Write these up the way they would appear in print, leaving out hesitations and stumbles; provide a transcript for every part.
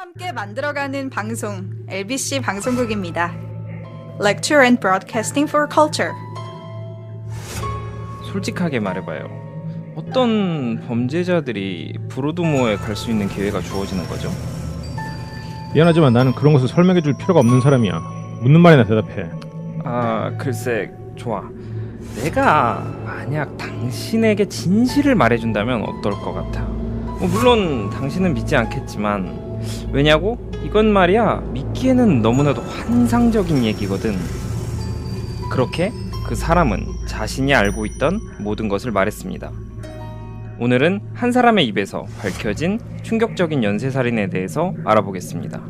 함께 만들어가는 방송 LBC 방송국입니다. Lecture and Broadcasting for Culture. 솔직하게 말해봐요. 어떤 범죄자들이 브로드모어에 갈 수 있는 기회가 주어지는 거죠? 미안하지만 나는 그런 것을 설명해 줄 필요가 없는 사람이야. 묻는 말이나 대답해. 글쎄, 좋아. 내가 만약 당신에게 진실을 말해준다면 어떨 것 같아? 물론 당신은 믿지 않겠지만 왜냐고? 이건 말이야 믿기에는 너무나도 환상적인 얘기거든. 그렇게 그 사람은 자신이 알고 있던 모든 것을 말했습니다. 오늘은 한 사람의 입에서 밝혀진 충격적인 연쇄살인에 대해서 알아보겠습니다.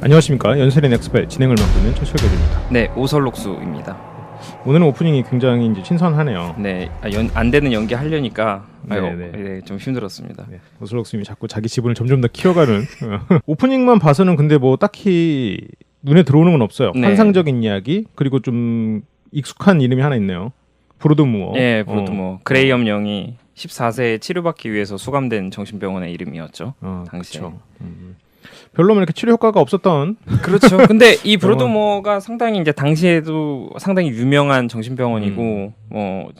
안녕하십니까. 연세린 엑스펠 진행을 맡고 있는 최철격입니다. 네, 오설록수입니다. 오늘은 오프닝이 굉장히 이제 신선하네요. 네, 안 되는 연기 하려니까 네, 좀 힘들었습니다. 네, 오설록수님이 자꾸 자기 지분을 점점 더 키워가는 오프닝만 봐서는 근데 뭐 딱히 눈에 들어오는 건 없어요. 네. 환상적인 이야기 그리고 좀 익숙한 이름이 하나 있네요. 브로드무어. 네, 브로드모어. 그레이엄 영이 14세에 치료받기 위해서 수감된 정신병원의 이름이었죠. 당시에. 그렇죠. 별로 이렇게 치료 효과가 없었던. 그렇죠. 근데 이 브로드모어가 상당히 이제 당시에도 상당히 유명한 정신병원이고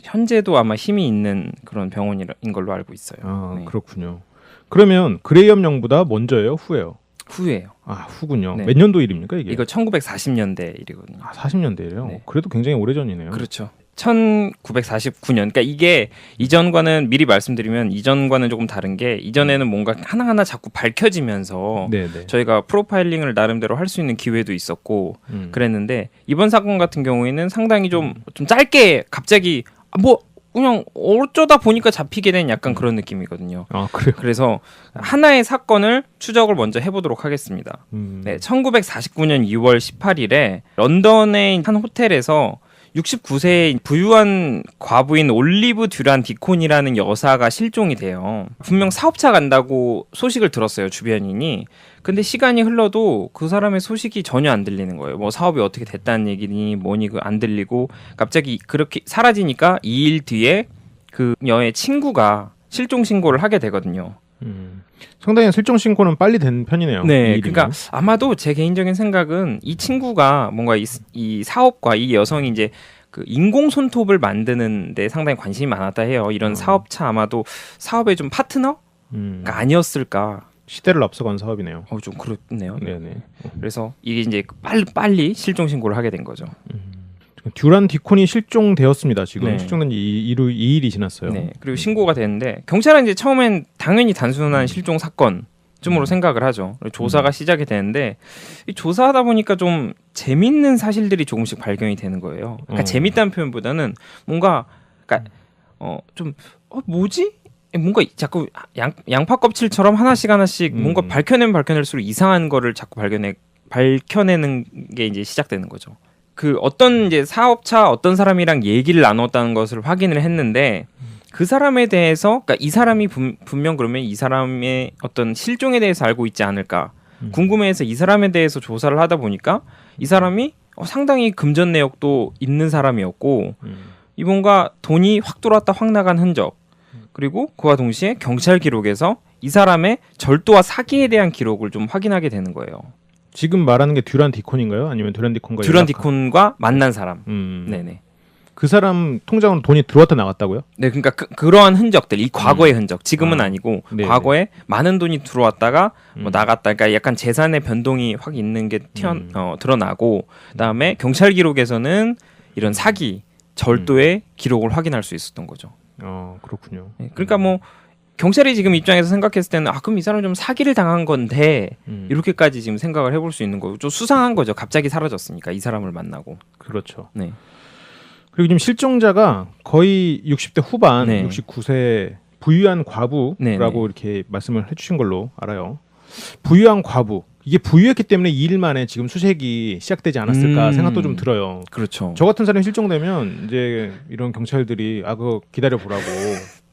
현재도 아마 힘이 있는 그런 병원인 걸로 알고 있어요. 네. 그렇군요. 그러면 그레이엄 영보다 먼저예요, 후예요? 후예요. 후군요. 네. 몇 년도 일입니까 이게? 이거 1940년대 일이거든요. 40년대예요. 네. 그래도 굉장히 오래전이네요. 그렇죠. 1949년. 그러니까 이게 이전과는 미리 말씀드리면 이전과는 조금 다른 게 이전에는 뭔가 하나하나 자꾸 밝혀지면서 네네. 저희가 프로파일링을 나름대로 할 수 있는 기회도 있었고 그랬는데 이번 사건 같은 경우에는 상당히 좀 짧게 갑자기 그냥 어쩌다 보니까 잡히게 된 약간 그런 느낌이거든요. 그래요? 그래서 하나의 사건을 추적을 먼저 해보도록 하겠습니다. 네, 1949년 2월 18일에 런던의 한 호텔에서 69세의 부유한 과부인 올리브 듀란 디콘이라는 여사가 실종이 돼요. 분명 사업차 간다고 소식을 들었어요, 주변인이. 근데 시간이 흘러도 그 사람의 소식이 전혀 안 들리는 거예요. 뭐 사업이 어떻게 됐다는 얘기니 뭐니 안 들리고 갑자기 그렇게 사라지니까 2일 뒤에 그 여의 친구가 실종 신고를 하게 되거든요. 상당히 실종 신고는 빨리 된 편이네요. 네, 그러니까 아마도 제 개인적인 생각은 이 친구가 뭔가 이 사업과 이 여성이 이제 그 인공 손톱을 만드는데 상당히 관심이 많았다 해요. 이런 사업차 아마도 사업의 좀 파트너가 아니었을까. 시대를 앞서간 사업이네요. 좀 그렇네요. 네네. 그래서 이게 이제 빨리 실종 신고를 하게 된 거죠. 듀란 디콘이 실종되었습니다. 지금 네. 실종된 지 2일이 지났어요. 네. 그리고 신고가 됐는데 경찰은 이제 처음엔 당연히 단순한 실종 사건쯤으로 생각을 하죠. 조사가 시작이 되는데 이 조사하다 보니까 좀 재밌는 사실들이 조금씩 발견이 되는 거예요. 그러니까 재밌다는 표현보다는 뭔가 뭐지? 뭔가 자꾸 양파 껍질처럼 하나씩 뭔가 밝혀낼수록 이상한 거를 자꾸 밝혀내는 게 이제 시작되는 거죠. 그 어떤 이제 사업차 어떤 사람이랑 얘기를 나눴다는 것을 확인을 했는데 그 사람에 대해서 그러니까 이 사람이 분명 그러면 이 사람의 어떤 실종에 대해서 알고 있지 않을까 궁금해해서 이 사람에 대해서 조사를 하다 보니까 이 사람이 상당히 금전 내역도 있는 사람이었고 이 뭔가 돈이 확 들어왔다 확 나간 흔적 그리고 그와 동시에 경찰 기록에서 이 사람의 절도와 사기에 대한 기록을 좀 확인하게 되는 거예요. 지금 말하는 게 듀란 디콘인가요? 아니면 듀란 디콘과 만난 사람. 네네. 그 사람 통장으로 돈이 들어왔다 나갔다고요? 네, 그러니까 그러한 흔적들, 이 과거의 흔적, 지금은 아니고 네네. 과거에 많은 돈이 들어왔다가 나갔다, 그러니까 약간 재산의 변동이 확 있는 게 드러나고, 그다음에 경찰 기록에서는 이런 사기, 절도의 기록을 확인할 수 있었던 거죠. 그렇군요. 네, 그러니까 뭐 경찰이 지금 입장에서 생각했을 때는 그럼 이 사람 좀 사기를 당한 건데 이렇게까지 지금 생각을 해볼 수 있는 거고 좀 수상한 거죠. 갑자기 사라졌으니까 이 사람을 만나고. 그렇죠. 네. 그리고 지금 실종자가 거의 60대 후반, 네. 69세 부유한 과부라고 네네. 이렇게 말씀을 해주신 걸로 알아요. 부유한 과부. 이게 부유했기 때문에 이 일 만에 지금 수색이 시작되지 않았을까 생각도 좀 들어요. 그렇죠. 저 같은 사람이 실종되면 이제 이런 경찰들이 그거 기다려 보라고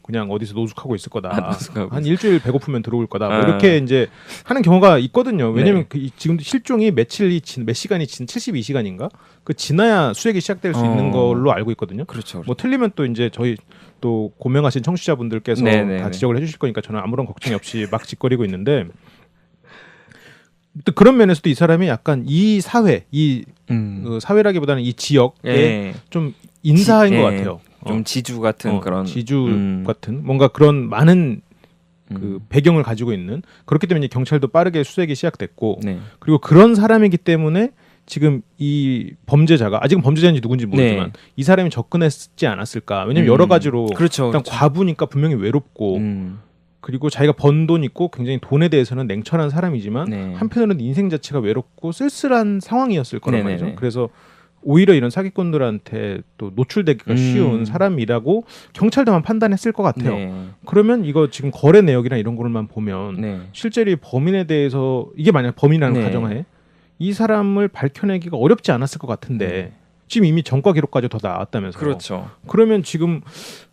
그냥 어디서 노숙하고 있을 거다. 노숙하고 한 일주일 배고프면 들어올 거다. 뭐 아. 이렇게 이제 하는 경우가 있거든요. 왜냐면 네. 지금도 실종이 몇 시간이 72시간인가? 그 지나야 수색이 시작될 수 있는 걸로 알고 있거든요. 그렇죠. 뭐 틀리면 또 이제 저희 또 고명하신 청취자분들께서 네네네. 다 지적을 해주실 거니까 저는 아무런 걱정이 없이 막 짓거리고 있는데 또 그런 면에서도 이 사람이 약간 이 사회, 그 사회라기보다는 이 지역에 예. 좀 인사인 것 예. 같아요. 좀 지주 같은 그런 지주 같은 뭔가 그런 많은 그 배경을 가지고 있는 그렇기 때문에 이제 경찰도 빠르게 수색이 시작됐고 네. 그리고 그런 사람이기 때문에 지금 이 범죄자가 아직은 범죄자인지 누군지 모르지만 네. 이 사람이 접근했지 않았을까? 왜냐면 여러 가지로 그렇죠. 일단 과부니까 분명히 외롭고 그리고 자기가 번 돈 있고 굉장히 돈에 대해서는 냉철한 사람이지만 네. 한편으로는 인생 자체가 외롭고 쓸쓸한 상황이었을 거란 네네네. 말이죠. 그래서 오히려 이런 사기꾼들한테 또 노출되기가 쉬운 사람이라고 경찰도만 판단했을 것 같아요. 네. 그러면 이거 지금 거래 내역이나 이런 거를만 보면 네. 실제로 이 범인에 대해서 이게 만약 범인이라는 네. 가정하에 이 사람을 밝혀내기가 어렵지 않았을 것 같은데 지금 이미 전과 기록까지 더 나왔다면서요. 그렇죠. 그러면 지금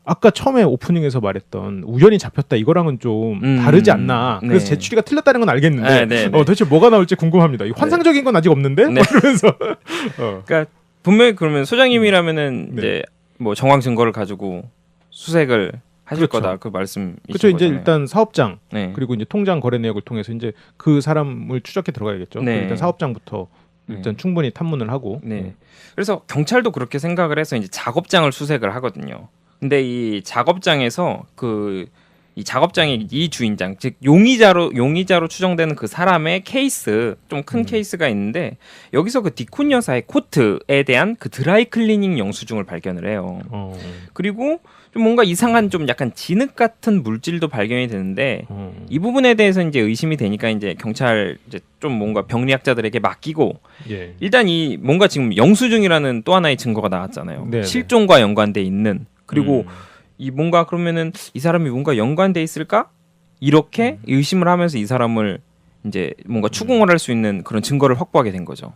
아까 처음에 오프닝에서 말했던 우연히 잡혔다 이거랑은 좀 다르지 않나. 그래서 네. 제 추리가 틀렸다는 건 알겠는데 네, 네, 네. 도대체 뭐가 나올지 궁금합니다. 이 환상적인 건 아직 없는데 네. 뭐 이러면서 그러니까 분명히 그러면 소장님이라면은 네. 이제 뭐 정황 증거를 가지고 수색을 하실 그렇죠. 거다 그 말씀이신 그렇죠. 이제 거잖아요. 일단 사업장 네. 그리고 이제 통장 거래 내역을 통해서 이제 그 사람을 추적해 들어가야겠죠. 네. 일단 사업장부터 일단 충분히 탐문을 하고. 네. 그래서 경찰도 그렇게 생각을 해서 이제 작업장을 수색을 하거든요. 근데 이 작업장에서 이 작업장의 이 주인장, 즉 용의자로 추정되는 그 사람의 케이스, 좀 큰 케이스가 있는데 여기서 그 디쿤 여사의 코트에 대한 그 드라이 클리닝 영수증을 발견을 해요. 그리고 좀 뭔가 이상한 좀 약간 진흙 같은 물질도 발견이 되는데 이 부분에 대해서 이제 의심이 되니까 이제 경찰 이제 좀 뭔가 병리학자들에게 맡기고 예. 일단 이 뭔가 지금 영수증이라는 또 하나의 증거가 나왔잖아요. 네네. 실종과 연관돼 있는 그리고 이 뭔가 그러면은 이 사람이 뭔가 연관돼 있을까? 이렇게 의심을 하면서 이 사람을 이제 뭔가 추궁을 할 수 있는 그런 증거를 확보하게 된 거죠.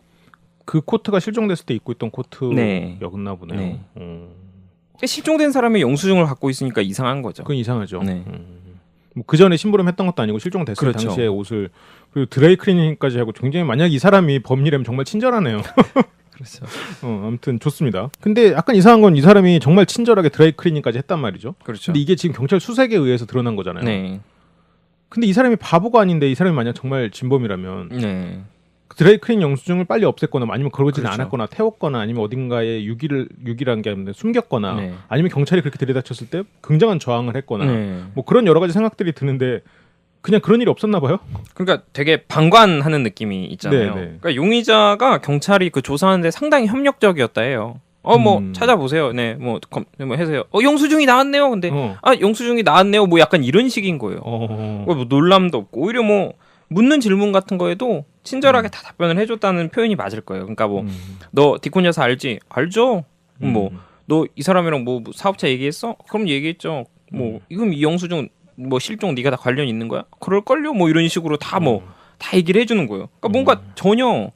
그 코트가 실종됐을 때 입고 있던 네. 코트였나 보네요. 네. 실종된 사람이 영수증을 갖고 있으니까 이상한 거죠. 그건 이상하죠. 네. 뭐 그 전에 심부름했던 것도 아니고 실종됐을 그렇죠. 당시에 옷을 그리고 드라이 클리닝까지 하고 굉장히 만약 이 사람이 범인이라면 정말 친절하네요. 그렇죠. 아무튼 좋습니다. 근데 약간 이상한 건 이 사람이 정말 친절하게 드라이 클리닝까지 했단 말이죠. 그렇죠. 근데 이게 지금 경찰 수색에 의해서 드러난 거잖아요. 네. 근데 이 사람이 바보가 아닌데 이 사람이 만약 정말 진범이라면 네. 드라이 클리닝 영수증을 빨리 없앴거나 아니면 그러지는 그렇죠. 않았거나 태웠거나 아니면 어딘가에 유기라는 게 아닌데 숨겼거나 네. 아니면 경찰이 그렇게 들이닥쳤을 때 굉장한 저항을 했거나 네. 뭐 그런 여러 가지 생각들이 드는데 그냥 그런 일이 없었나 봐요. 그러니까 되게 방관하는 느낌이 있잖아요. 네, 네. 그러니까 용의자가 경찰이 그 조사하는데 상당히 협력적이었다 해요. 뭐 찾아보세요. 네, 뭐 해서요. 영수증이 나왔네요. 근데 영수증이 나왔네요. 뭐 약간 이런 식인 거예요. 뭐 놀람도 없고 오히려 뭐 묻는 질문 같은 거에도 친절하게 다 답변을 해줬다는 표현이 맞을 거예요. 그러니까 뭐 너 디콘 여사 알지? 알죠? 뭐 너 이 사람이랑 뭐 사업자 얘기했어? 그럼 얘기했죠. 뭐 그럼 이 영수증 뭐 실종 네가 다 관련 있는 거야? 그럴걸요? 뭐 이런 식으로 다 다 얘기를 해주는 거예요. 그러니까 뭔가 전혀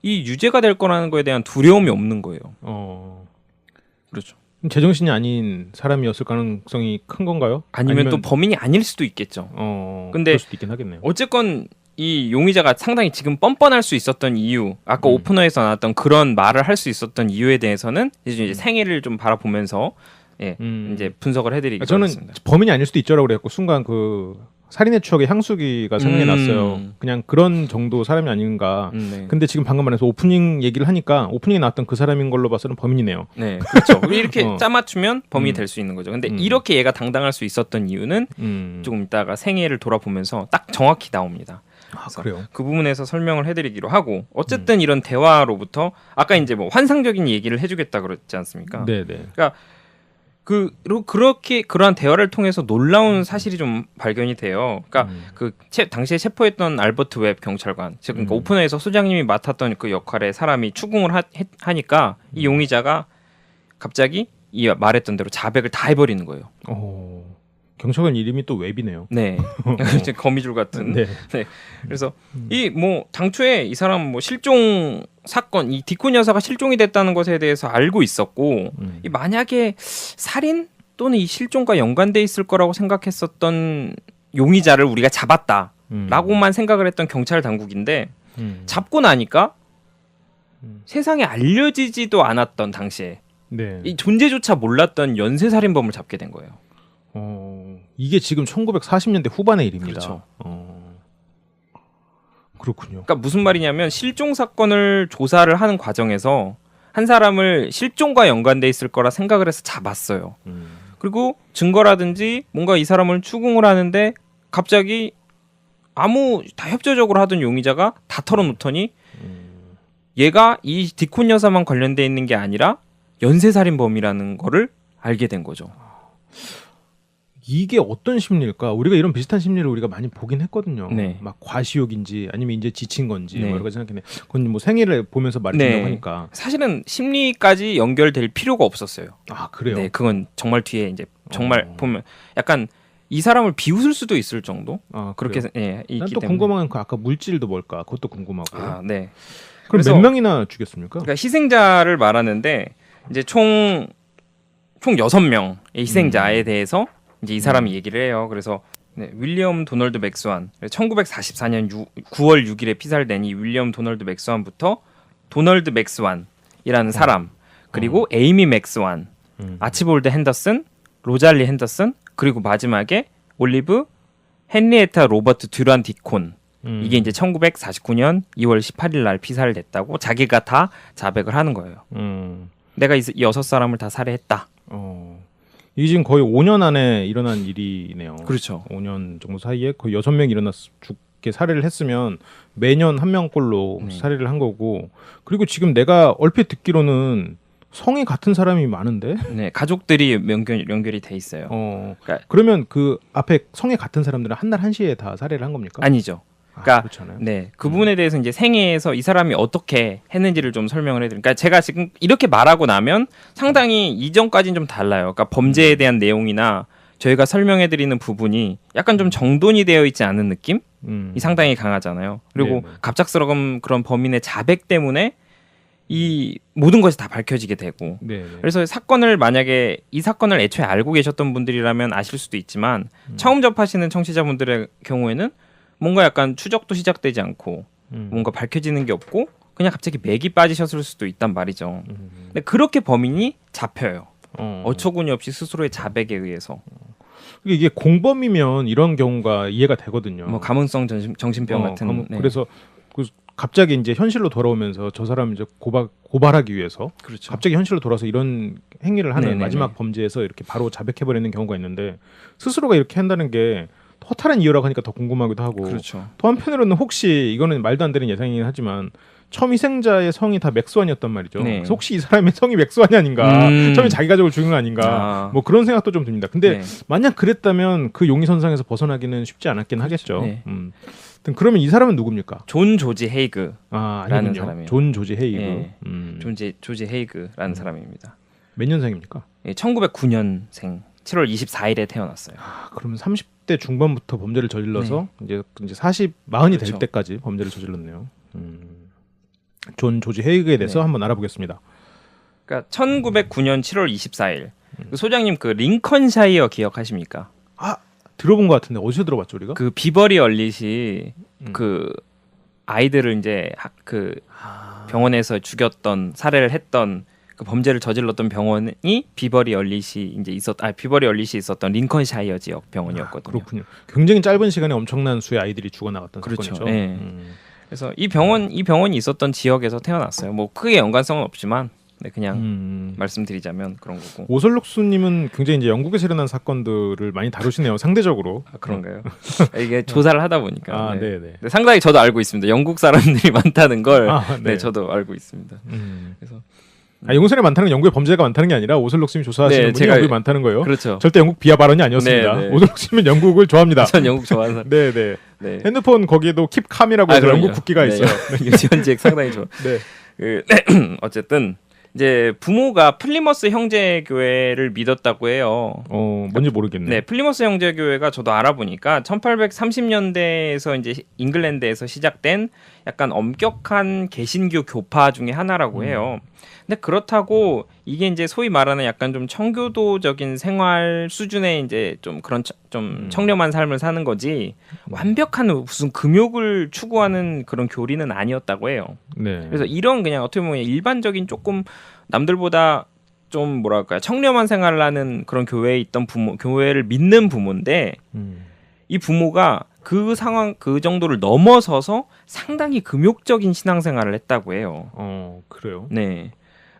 이 유죄가 될 거라는 거에 대한 두려움이 없는 거예요. 그렇죠. 제정신이 아닌 사람이었을 가능성이 큰 건가요? 아니면 또 범인이 아닐 수도 있겠죠. 근데 그럴 수도 있긴 하겠네요. 어쨌건 이 용의자가 상당히 지금 뻔뻔할 수 있었던 이유, 아까 오프너에서 나왔던 그런 말을 할 수 있었던 이유에 대해서는 이제 생애를 좀 바라보면서 이제 분석을 해드리겠습니다. 저는 범인이 아닐 수도 있죠라고 그랬고 순간 그 살인의 추억의 향수기가 생각이 났어요. 그냥 그런 정도 사람이 아닌가. 네. 근데 지금 방금 말해서 오프닝 얘기를 하니까 오프닝에 나왔던 그 사람인 걸로 봐서는 범인이네요. 네, 그렇죠. 이렇게 짜맞추면 범인이 될 수 있는 거죠. 근데 이렇게 얘가 당당할 수 있었던 이유는 조금 이따가 생애를 돌아보면서 딱 정확히 나옵니다. 그래요. 그 부분에서 설명을 해드리기로 하고 어쨌든 이런 대화로부터 아까 이제 뭐 환상적인 얘기를 해주겠다 그랬지 않습니까? 네네. 그러니까 그렇게 그러한 대화를 통해서 놀라운 사실이 좀 발견이 돼요. 그러니까 당시에 체포했던 알버트 웹 경찰관, 즉 그러니까 오프너에서 소장님이 맡았던 그 역할의 사람이 추궁을 하니까 이 용의자가 갑자기 이 말했던 대로 자백을 다 해버리는 거예요. 경찰관 이름이 또 웹이네요. 네, 거미줄 같은. 네. 네. 그래서 이 뭐 당초에 이 사람 뭐 실종 사건, 이 디콘 여사가 실종이 됐다는 것에 대해서 알고 있었고, 이 만약에 살인 또는 이 실종과 연관돼 있을 거라고 생각했었던 용의자를 우리가 잡았다라고만 생각을 했던 경찰 당국인데 잡고 나니까 세상에 알려지지도 않았던 당시에 네. 이 존재조차 몰랐던 연쇄살인범을 잡게 된 거예요. 이게 지금 1940년대 후반의 일입니다. 그렇죠. 그렇군요. 그러니까 무슨 말이냐면 실종 사건을 조사를 하는 과정에서 한 사람을 실종과 연관돼 있을 거라 생각을 해서 잡았어요. 그리고 증거라든지 뭔가 이 사람을 추궁을 하는데 갑자기 아무 다 협조적으로 하던 용의자가 다 털어놓더니 얘가 이 디콘 여사만 관련돼 있는 게 아니라 연쇄살인범이라는 거를 알게 된 거죠. 이게 어떤 심리일까? 우리가 이런 비슷한 심리를 우리가 많이 보긴 했거든요. 네. 막 과시욕인지 아니면 이제 지친 건지 네. 뭐 여러 가지 생각했네. 그건 뭐 생애를 보면서 말해준다고 네. 하니까. 사실은 심리까지 연결될 필요가 없었어요. 아 그래요? 네, 그건 정말 뒤에 이제 정말 보면 약간 이 사람을 비웃을 수도 있을 정도. 아 그렇게 그래요? 있기 난 또 때문에. 궁금한 건 아까 물질도 뭘까? 그것도 궁금하고. 아, 네. 그럼 그래서- 몇 명이나 죽였습니까? 그러니까 희생자를 말하는데 이제 총 6명의 희생자에 대해서 이제 이 사람이 얘기를 해요. 그래서 네, 윌리엄 도널드 맥스완 1944년 9월 6일에 피살된 이 윌리엄 도널드 맥스완부터 도널드 맥스완이라는 사람 그리고 에이미 맥스완, 아치볼드 핸더슨, 로잘리 핸더슨 그리고 마지막에 올리브 헨리에타 로버트 듀란 디콘 이게 이제 1949년 2월 18일 날 피살됐다고 자기가 다 자백을 하는 거예요. 내가 이 6사람을 다 살해했다. 이게 지금 거의 5년 안에 일어난 일이네요. 그렇죠. 5년 정도 사이에 거의 6명이 죽게 살해를 했으면 매년 한 명꼴로 살해를 한 거고 그리고 지금 내가 얼핏 듣기로는 성이 같은 사람이 많은데 네, 가족들이 연결이 돼 있어요. 그러니까- 그러면 그 앞에 성에 같은 사람들은 한 날 한시에 다 살해를 한 겁니까? 아니죠. 그러니까 그렇잖아요. 네, 그 부분에 대해서 이제 생애에서 이 사람이 어떻게 했는지를 좀 설명을 해드릴게요. 그러니까 제가 지금 이렇게 말하고 나면 상당히 이전까지는 좀 달라요. 그러니까 범죄에 대한 내용이나 저희가 설명해드리는 부분이 약간 좀 정돈이 되어 있지 않은 느낌이 상당히 강하잖아요. 그리고 네. 갑작스러운 그런 범인의 자백 때문에 이 모든 것이 다 밝혀지게 되고 네. 그래서 사건을 만약에 이 사건을 애초에 알고 계셨던 분들이라면 아실 수도 있지만 처음 접하시는 청취자분들의 경우에는 뭔가 약간 추적도 시작되지 않고 뭔가 밝혀지는 게 없고 그냥 갑자기 맥이 빠지셨을 수도 있단 말이죠. 근데 그렇게 범인이 잡혀요. 어처구니 없이 스스로의 자백에 의해서. 이게 공범이면 이런 경우가 이해가 되거든요. 뭐 가문성 정신병 같은. 네. 그래서 갑자기 이제 현실로 돌아오면서 저 사람 이제 고발하기 위해서 그렇죠. 갑자기 현실로 돌아서 이런 행위를 하는 네네네. 마지막 범죄에서 이렇게 바로 자백해버리는 경우가 있는데 스스로가 이렇게 한다는 게 허탈한 이유라고 하니까 더 궁금하기도 하고 그렇죠. 또 한편으로는 혹시 이거는 말도 안 되는 예상이긴 하지만 처음 희생자의 성이 다 맥스완이었단 말이죠. 네. 그래서 혹시 이 사람의 성이 맥스완이 아닌가 처음에 자기 가족을 죽인 거 아닌가 아. 뭐 그런 생각도 좀 듭니다. 근데 네. 만약 그랬다면 그 용의선상에서 벗어나기는 쉽지 않았긴 하겠죠. 네. 그러면 이 사람은 누굽니까? 존 조지 헤이그. 아, 라는 아니군요. 사람이에요. 존 조지 헤이그. 네. 조지 헤이그라는 사람입니다. 몇 년생입니까? 예, 1909년생 7월 24일에 태어났어요. 아, 그러면 30대 중반부터 범죄를 저질러서 이제 40될 그렇죠. 때까지 범죄를 저질렀네요. 존 조지 헤이그에 대해서 네. 한번 알아보겠습니다. 그러니까 1909년 7월 24일. 그 소장님 그 링컨샤이어 기억하십니까? 아, 들어본 것 같은데 어디서 들어봤죠 우리가? 그 비버리 얼릿이 그 아이들을 이제 병원에서 죽였던 살해를 했던 그 범죄를 저질렀던 병원이 비버리 얼릿이 있었던 링컨샤이어 지역 병원이었거든요. 그렇군요. 굉장히 짧은 시간에 엄청난 수의 아이들이 죽어나갔던 그렇죠. 사건이죠. 네. 그래서 이 병원이 있었던 지역에서 태어났어요. 뭐 크게 연관성은 없지만 네, 그냥 말씀드리자면 그런 거고. 오설록수님은 굉장히 이제 영국에서 일어난 사건들을 많이 다루시네요. 상대적으로. 아, 그런가요? 이게 조사를 하다 보니까 아, 네. 네네. 네, 상당히 저도 알고 있습니다. 영국 사람들이 많다는 걸 네. 저도 알고 있습니다. 그래서 영국 사람이 많다는 건 영국에 범죄가 많다는 게 아니라 오설록수님이 조사하시는 네, 분이 제가- 영국이 많다는 거예요. 그렇죠. 절대 영국 비하 발언이 아니었습니다. 네, 네. 오설록수님은 영국을 좋아합니다. 전 영국 좋아하는 사람. 네네. 네. 핸드폰 거기에도 킵캄이라고 해서 영국 국기가 있어요. 현지액 상당히 좋아. 네. 어쨌든 이제 부모가 플리머스 형제교회를 믿었다고 해요. 뭔지 모르겠네. 네, 플리머스 형제교회가 저도 알아보니까 1830년대에서 이제 잉글랜드에서 시작된 약간 엄격한 개신교 교파 중에 하나라고 해요. 근데 그렇다고 이게 이제 소위 말하는 약간 좀 청교도적인 생활 수준의 이제 좀 그런 좀 청렴한 삶을 사는 거지 완벽한 무슨 금욕을 추구하는 그런 교리는 아니었다고 해요. 네. 그래서 이런 그냥 어떻게 보면 일반적인 조금 남들보다 좀 뭐랄까요 청렴한 생활을 하는 그런 교회에 있던 부모, 교회를 믿는 부모인데 이 부모가 그 상황 그 정도를 넘어서서 상당히 금욕적인 신앙생활을 했다고 해요. 그래요. 네.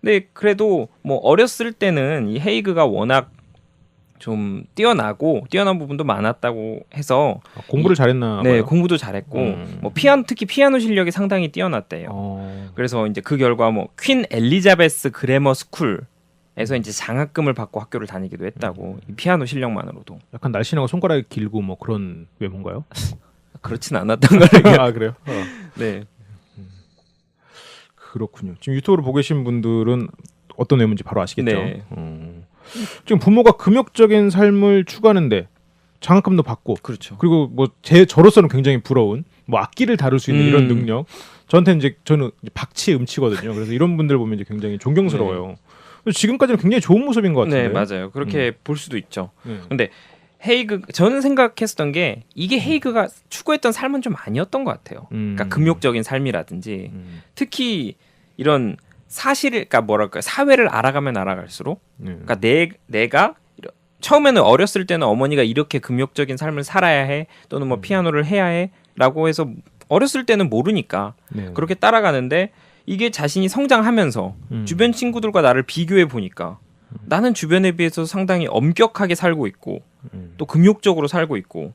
근데 그래도 뭐 어렸을 때는 이 헤이그가 워낙 좀 뛰어난 부분도 많았다고 해서 공부를 잘했나 네, 봐요. 공부도 잘했고 뭐 특히 피아노 실력이 상당히 뛰어났대요. 그래서 이제 그 결과 뭐 퀸 엘리자베스 그래머 스쿨에서 이제 장학금을 받고 학교를 다니기도 했다고. 이 피아노 실력만으로도. 약간 날씬하고 손가락이 길고 뭐 그런 외모인가요? 그렇진 않았던 거예요. 아 그래요? 네. 그렇군요. 지금 유튜브를 보고 계신 분들은 어떤 외모인지 바로 아시겠죠? 네. 지금 부모가 금욕적인 삶을 추구하는데 장학금도 받고 그렇죠. 그리고 뭐 저로서는 굉장히 부러운 뭐 악기를 다룰 수 있는 이런 능력. 저는 이제 박치 음치거든요. 그래서 이런 분들 보면 이제 굉장히 존경스러워요. 지금까지는 굉장히 좋은 모습인 것 같은데. 네, 맞아요. 그렇게 볼 수도 있죠. 네. 근데 저는 생각했었던 게 이게 헤이그가 추구했던 삶은 좀 아니었던 것 같아요. 그러니까 금욕적인 삶이라든지 특히 이런 그러니까 뭐랄까 사회를 알아가면 알아갈수록 그러니까 내가 처음에는 어렸을 때는 어머니가 이렇게 금욕적인 삶을 살아야 해 또는 뭐 피아노를 해야 해라고 해서 어렸을 때는 모르니까 그렇게 따라가는데 이게 자신이 성장하면서 주변 친구들과 나를 비교해 보니까 나는 주변에 비해서 상당히 엄격하게 살고 있고 또 금욕적으로 살고 있고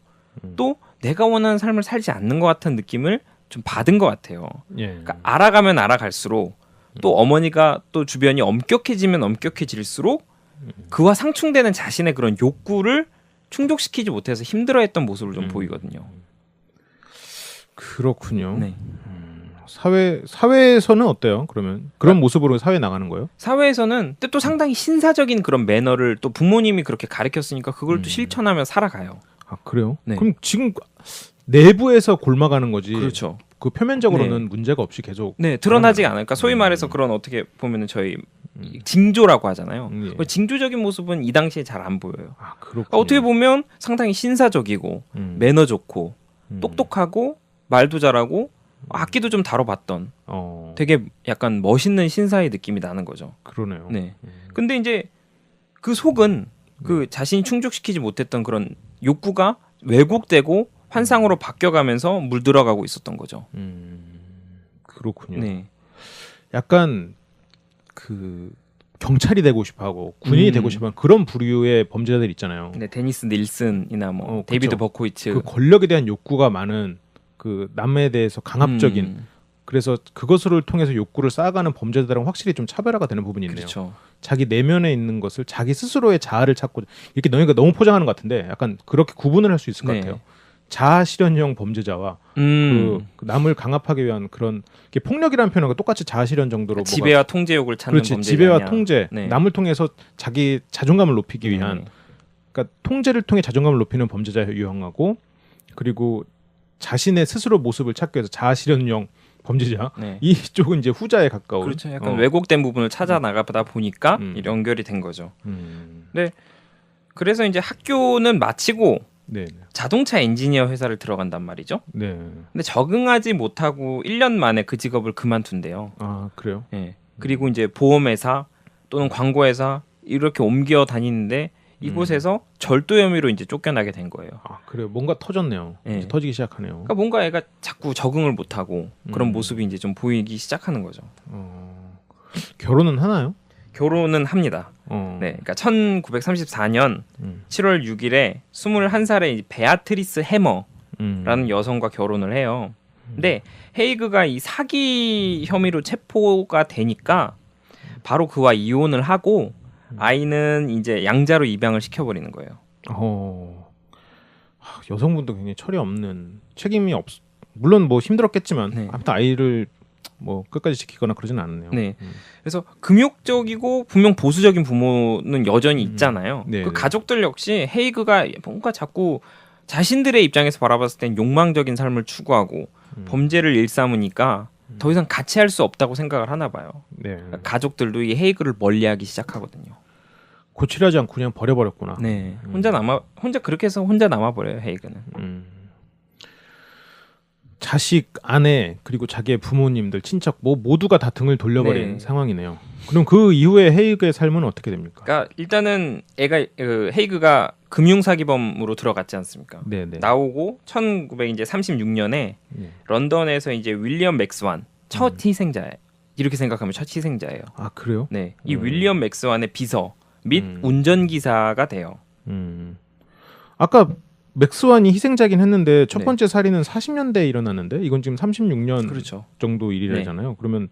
또 내가 원하는 삶을 살지 않는 것 같은 느낌을 좀 받은 것 같아요. 그러니까 알아가면 알아갈수록 또 어머니가 또 주변이 엄격해지면 엄격해질수록 그와 상충되는 자신의 그런 욕구를 충족시키지 못해서 힘들어했던 모습을 좀 보이거든요. 그렇군요. 네. 사회에서는 어때요? 그러면 그런 모습으로 사회에 나가는 거예요? 사회에서는 또 상당히 신사적인 그런 매너를 또 부모님이 그렇게 가르쳤으니까 그걸 또 실천하며 살아가요. 아 그래요? 네. 그럼 지금 내부에서 골마가는 거지. 그렇죠. 그 표면적으로는 문제가 없이 계속. 네, 드러나지가 않으니까 소위 말해서 그런 어떻게 보면은 저희 징조라고 하잖아요. 그 징조적인 모습은 이 당시에 잘 안 보여요. 아 그렇군요. 그러니까 어떻게 보면 상당히 신사적이고 매너 좋고 똑똑하고 말도 잘하고 악기도 좀 다뤄봤던 되게 약간 멋있는 신사의 느낌이 나는 거죠. 그러네요. 네. 근데 이제 그 속은 그 자신이 충족시키지 못했던 그런 욕구가 왜곡되고 환상으로 바뀌어가면서 물들어가고 있었던 거죠. 그렇군요. 네. 약간 그 경찰이 되고 싶어하고 군인이 되고 싶어하는 그런 부류의 범죄자들 있잖아요. 네, 데니스 닐슨이나 뭐 그렇죠. 데이비드 버코이츠. 그 권력에 대한 욕구가 많은 그 남에 대해서 강압적인 그래서 그것을 통해서 욕구를 쌓아가는 범죄자들은 확실히 좀 차별화가 되는 부분이 있네요. 그렇죠. 자기 내면에 있는 것을 자기 스스로의 자아를 찾고 이렇게 너희가 너무 포장하는 것 같은데 약간 그렇게 구분을 할 수 있을 것 네. 같아요. 자아 실현형 범죄자와 그 남을 강압하기 위한 그런 폭력이라는 표현과 똑같이 자아 실현 정도로 지배와 통제욕을 찾는 그렇지 범죄자. 지배와 통제 네. 남을 통해서 자기 자존감을 높이기 위한 그러니까 통제를 통해 자존감을 높이는 범죄자 유형하고 그리고 자신의 스스로 모습을 찾기 위해서 자아 실현형 범죄자 네. 이쪽은 이제 후자에 가까운 그렇죠. 약간 왜곡된 부분을 찾아 나가다 보니까 연결이 된 거죠. 네. 그래서 이제 학교는 마치고 네. 자동차 엔지니어 회사를 들어간단 말이죠. 네. 근데 적응하지 못하고 1년 만에 그 직업을 그만둔대요. 아 그래요? 네. 그리고 이제 보험회사 또는 광고회사 이렇게 옮겨 다니는데 이곳에서 절도 혐의로 이제 쫓겨나게 된 거예요. 아 그래요. 뭔가 터졌네요. 네. 이제 터지기 시작하네요. 그러니까 뭔가 애가 자꾸 적응을 못하고 그런 모습이 이제 좀 보이기 시작하는 거죠. 결혼은 하나요? 결혼은 합니다. 네, 그러니까 1934년 7월 6일에 21살의 베아트리스 해머라는 여성과 결혼을 해요. 근데 헤이그가 이 사기 혐의로 체포가 되니까 바로 그와 이혼을 하고 아이는 이제 양자로 입양을 시켜버리는 거예요. 여성분도 굉장히 철이 없는 책임이 물론 뭐 힘들었겠지만 네. 아무튼 아이를 뭐 끝까지 지키거나 그러진 않았네요. 네. 그래서 금욕적이고 분명 보수적인 부모는 여전히 있잖아요. 네, 그 네. 가족들 역시 헤이그가 뭔가 자꾸 자신들의 입장에서 바라봤을 땐 욕망적인 삶을 추구하고 범죄를 일삼으니까 더 이상 같이 할 수 없다고 생각을 하나 봐요. 네. 가족들도 이 헤이그를 멀리하기 시작하거든요. 고치려지 않고 그냥 버려버렸구나. 네, 혼자 그렇게 해서 혼자 남아버려요 헤이그는. 자식, 아내 그리고 자기의 부모님들, 친척 뭐 모두가 다 등을 돌려버린 네. 상황이네요. 그럼 그 이후에 헤이그의 삶은 어떻게 됩니까? 그러니까 일단은 헤이그가 금융사기범으로 들어갔지 않습니까? 네네. 나오고 1936년에 네. 런던에서 이제 윌리엄 맥스완 첫 희생자예요. 이렇게 생각하면 첫 희생자예요. 아 그래요? 네, 이 윌리엄 맥스완의 비서 및 운전기사가 돼요. 아까 맥스완이 희생자긴 했는데 첫 네. 번째 살인은 40년대에 일어났는데 이건 지금 36년 그렇죠. 정도 일이라잖아요. 그러면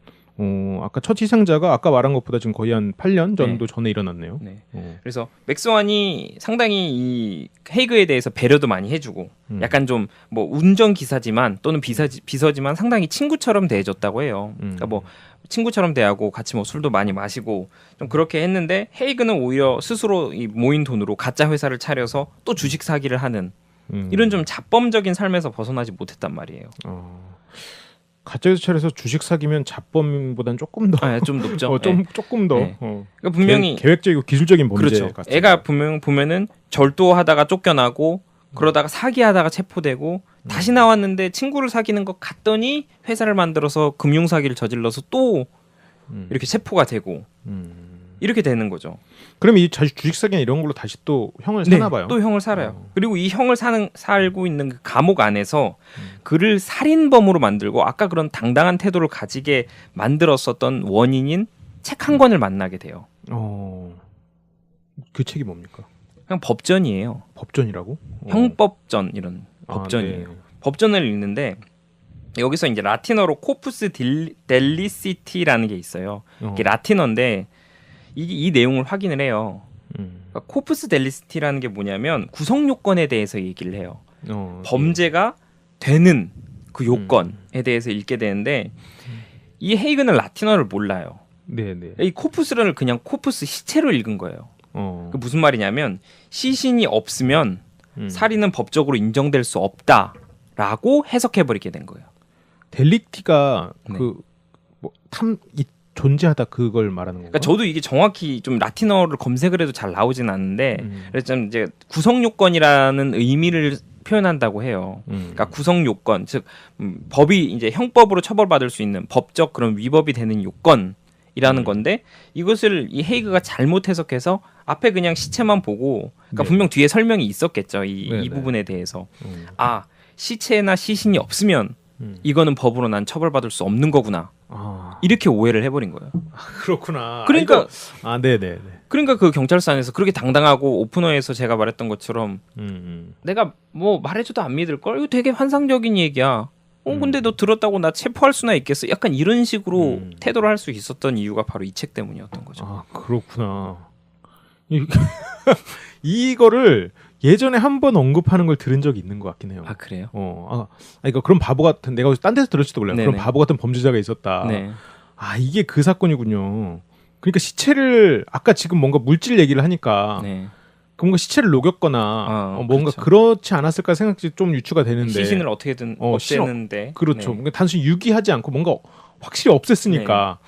아까 첫 희생자가 아까 말한 것보다 지금 거의 한 8년 정도 전에 일어났네요. 네. 그래서 맥스완이 상당히 이 헤이그에 대해서 배려도 많이 해주고 약간 좀 뭐 운전기사지만 또는 비서지만 상당히 친구처럼 대해줬다고 해요. 그러니까 뭐 친구처럼 대하고 같이 뭐 술도 많이 마시고 좀 그렇게 했는데 헤이그는 오히려 스스로 이 모인 돈으로 가짜 회사를 차려서 또 주식 사기를 하는 이런 좀 자범적인 삶에서 벗어나지 못했단 말이에요. 가짜에서 차려서 주식 사기면 자범보단 조금 더 좀 높죠. 조금 더 네. 그러니까 분명히 계획적이고 기술적인 범죄 그렇죠. 같아요. 애가 분명 보면은 절도하다가 쫓겨나고 그러다가 사기하다가 체포되고 다시 나왔는데 친구를 사귀는 것 같더니 회사를 만들어서 금융 사기를 저질러서 또 이렇게 체포가 되고 이렇게 되는 거죠. 그럼 이 주식 사기나 이런 걸로 다시 또 형을 사나 봐요. 또 형을 살아요. 그리고 이 형을 살고 있는 그 감옥 안에서 그를 살인범으로 만들고 아까 그런 당당한 태도를 가지게 만들었었던 원인인 책 한 권을 만나게 돼요. 그 책이 뭡니까? 그냥 법전이에요. 법전이라고? 형법전 이런 법전이에요. 네. 법전을 읽는데 여기서 이제 라틴어로 코푸스 델리시티라는 게 있어요. 이게 라틴어인데 이 내용을 확인을 해요. 그러니까 코푸스 델리시티라는 게 뭐냐면 구성 요건에 대해서 얘기를 해요. 범죄가 되는 그 요건에 대해서 읽게 되는데 이 헤이그는 라틴어를 몰라요. 네네. 이 코푸스를 그냥 코푸스 시체로 읽은 거예요. 그 무슨 말이냐면 시신이 없으면 살인은 법적으로 인정될 수 없다라고 해석해버리게 된 거예요. 델릭티가 네. 존재하다 그걸 말하는 건가요? 그러니까 저도 이게 정확히 좀 라틴어를 검색을 해도 잘 나오진 않는데 그래서 좀 이제 구성 요건이라는 의미를 표현한다고 해요. 그러니까 구성 요건, 즉 법이 이제 형법으로 처벌받을 수 있는 법적 그런 위법이 되는 요건이라는 건데 이것을 이 헤이그가 잘못 해석해서 앞에 그냥 시체만 보고, 그러니까 네. 분명 뒤에 설명이 있었겠죠. 이 네. 부분에 대해서 시체나 시신이 없으면 이거는 법으로 난 처벌받을 수 없는 거구나. 이렇게 오해를 해버린 거예요. 그렇구나. 그러니까 네네. 그러니까 그 경찰서 안에서 그렇게 당당하고 오프너에서 제가 말했던 것처럼 내가 뭐 말해줘도 안 믿을 걸, 이거 되게 환상적인 얘기야. 근데 너 들었다고 나 체포할 수나 있겠어? 약간 이런 식으로 태도를 할 수 있었던 이유가 바로 이 책 때문이었던 거죠. 그렇구나. 이거를 예전에 한 번 언급하는 걸 들은 적이 있는 것 같긴 해요. 그래요? 그러니까 그런 바보 같은, 내가 딴 데서 들을지도 몰라요. 네네. 그런 바보 같은 범죄자가 있었다. 네. 이게 그 사건이군요. 그러니까 시체를 아까 지금 뭔가 물질 얘기를 하니까 네. 뭔가 시체를 녹였거나 뭔가 그렇죠. 그렇지 않았을까 생각이 좀 유추가 되는데 시신을 어떻게든 없애는데 그렇죠. 네. 그러니까 단순히 유기하지 않고 뭔가 확실히 없앴으니까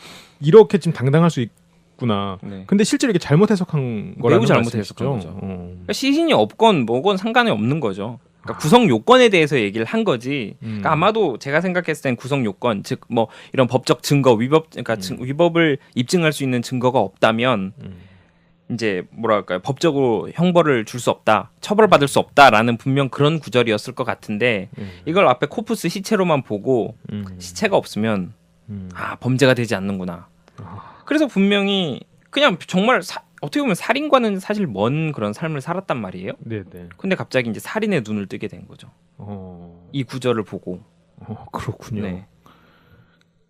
이렇게 지금 당당할 수 있구나. 네. 근데 실제로 이게 잘못 해석한 거라는 매우 잘못 말씀이시죠? 해석한 거죠. 그러니까 시신이 없건 뭐건 상관이 없는 거죠. 그러니까 구성 요건에 대해서 얘기를 한 거지. 그러니까 아마도 제가 생각했을 땐 구성 요건, 즉 뭐 이런 법적 증거, 위법을 입증할 수 있는 증거가 없다면 이제 뭐랄까요, 법적으로 형벌을 줄 수 없다, 처벌받을 수 없다라는 분명 그런 구절이었을 것 같은데 이걸 앞에 코푸스 시체로만 보고 시체가 없으면 범죄가 되지 않는구나. 그래서 분명히 그냥 정말 어떻게 보면 살인과는 사실 먼 그런 삶을 살았단 말이에요. 네네. 근데 갑자기 이제 살인의 눈을 뜨게 된 거죠. 이 구절을 보고. 그렇군요. 네.